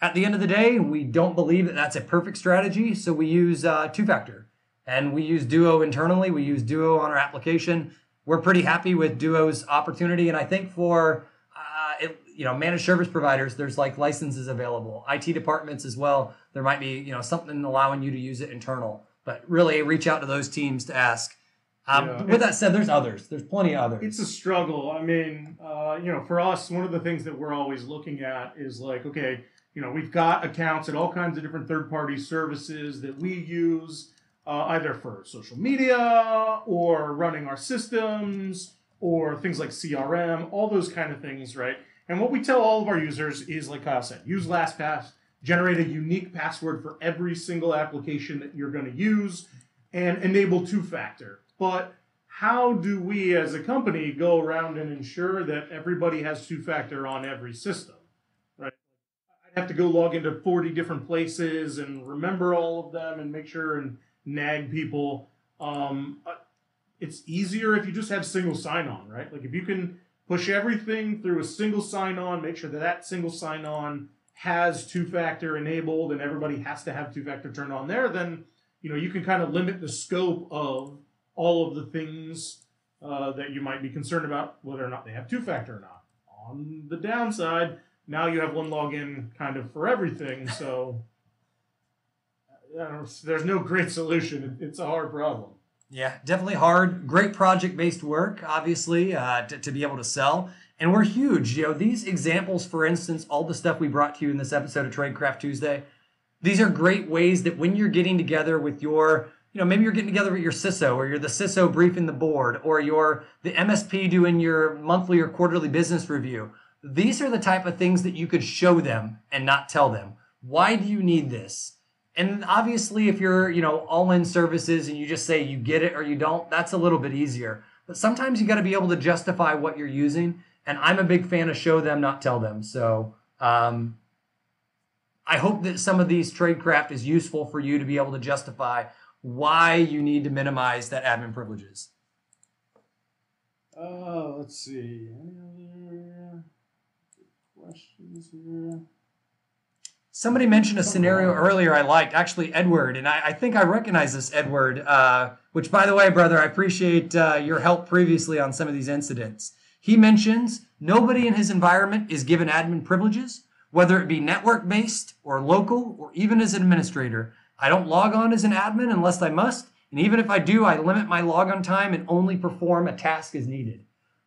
At the end of the day, we don't believe that that's a perfect strategy, so we use two-factor. And we use Duo internally. We use Duo on our application. We're pretty happy with Duo's opportunity. And I think for managed service providers, there's licenses available. IT departments as well. There might be something allowing you to use it internal. But really reach out to those teams to ask. With that said, there's others. There's plenty of others. It's a struggle. I mean, for us, one of the things that we're always looking at is okay, we've got accounts at all kinds of different third-party services that we use, either for social media or running our systems or things like CRM, all those kind of things, right? And what we tell all of our users is, like Kyle said, use LastPass, generate a unique password for every single application that you're going to use, and enable two-factor. But how do we as a company go around and ensure that everybody has two-factor on every system, right? I'd have to go log into 40 different places and remember all of them and make sure and nag people. It's easier if you just have single sign-on, right? Like if you can push everything through a single sign-on, make sure that single sign-on has two-factor enabled and everybody has to have two-factor turned on there, then you can kind of limit the scope of all of the things that you might be concerned about, whether or not they have two-factor or not. On the downside, now you have one login kind of for everything, so there's no great solution. It's a hard problem. Yeah, definitely hard. Great project-based work, obviously, to be able to sell. And we're huge. These examples, for instance, all the stuff we brought to you in this episode of Tradecraft Tuesday, these are great ways that when you're getting together with your, maybe you're getting together with your CISO, or you're the CISO briefing the board, or you're the MSP doing your monthly or quarterly business review. These are the type of things that you could show them and not tell them. Why do you need this? And obviously, if you're, all-in services and you just say you get it or you don't, that's a little bit easier. But sometimes you got to be able to justify what you're using. And I'm a big fan of show them, not tell them. So I hope that some of these tradecraft is useful for you to be able to justify why you need to minimize that admin privileges. Let's see. Any other questions here? Somebody mentioned a scenario earlier I liked, actually Edward, and I think I recognize this Edward, which, by the way, brother, I appreciate your help previously on some of these incidents. He mentions nobody in his environment is given admin privileges, whether it be network-based or local or even as an administrator. I don't log on as an admin unless I must, and even if I do, I limit my logon time and only perform a task as needed.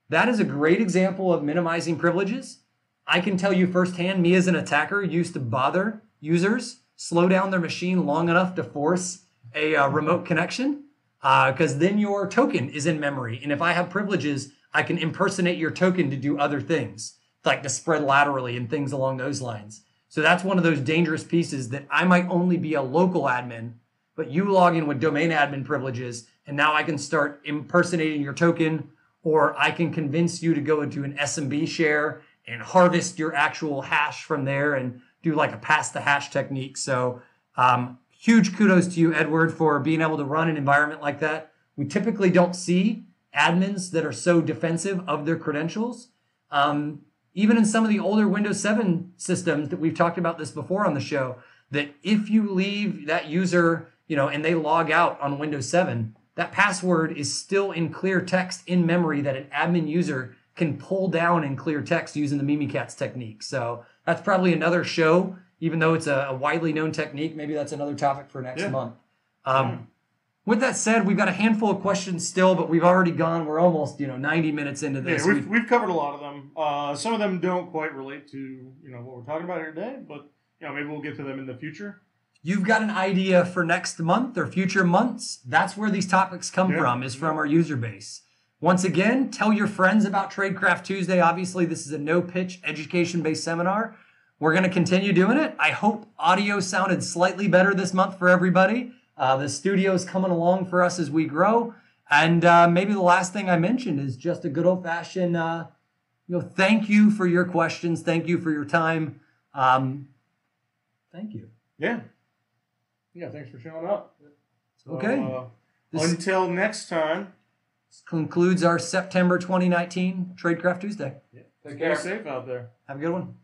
That is a great example of minimizing privileges. I can tell you firsthand, me as an attacker used to bother users, slow down their machine long enough to force a remote connection, because then your token is in memory. And if I have privileges, I can impersonate your token to do other things, like to spread laterally and things along those lines. So that's one of those dangerous pieces that I might only be a local admin, but you log in with domain admin privileges, and now I can start impersonating your token, or I can convince you to go into an SMB share and harvest your actual hash from there and do like a pass the hash technique. So huge kudos to you, Edward, for being able to run an environment like that. We typically don't see admins that are so defensive of their credentials. Even in some of the older Windows 7 systems that we've talked about this before on the show, that if you leave that user, and they log out on Windows 7, that password is still in clear text in memory that an admin user can pull down in clear text using the Mimikatz technique. So that's probably another show, even though it's a widely known technique. Maybe that's another topic for next month. With that said, we've got a handful of questions still, but we've already gone. We're almost 90 minutes into this. Yeah, we've covered a lot of them. Some of them don't quite relate to what we're talking about here today, but maybe we'll get to them in the future. You've got an idea for next month or future months. That's where these topics come from, is from our user base. Once again, tell your friends about Tradecraft Tuesday. Obviously, this is a no-pitch, education-based seminar. We're going to continue doing it. I hope audio sounded slightly better this month for everybody. The studio's coming along for us as we grow. And maybe the last thing I mentioned is just a good old-fashioned, thank you for your questions. Thank you for your time. Thank you. Yeah. Yeah, thanks for showing up. Okay. Until next time. This concludes our September 2019 Tradecraft Tuesday. Yeah. Stay safe out there. Have a good one.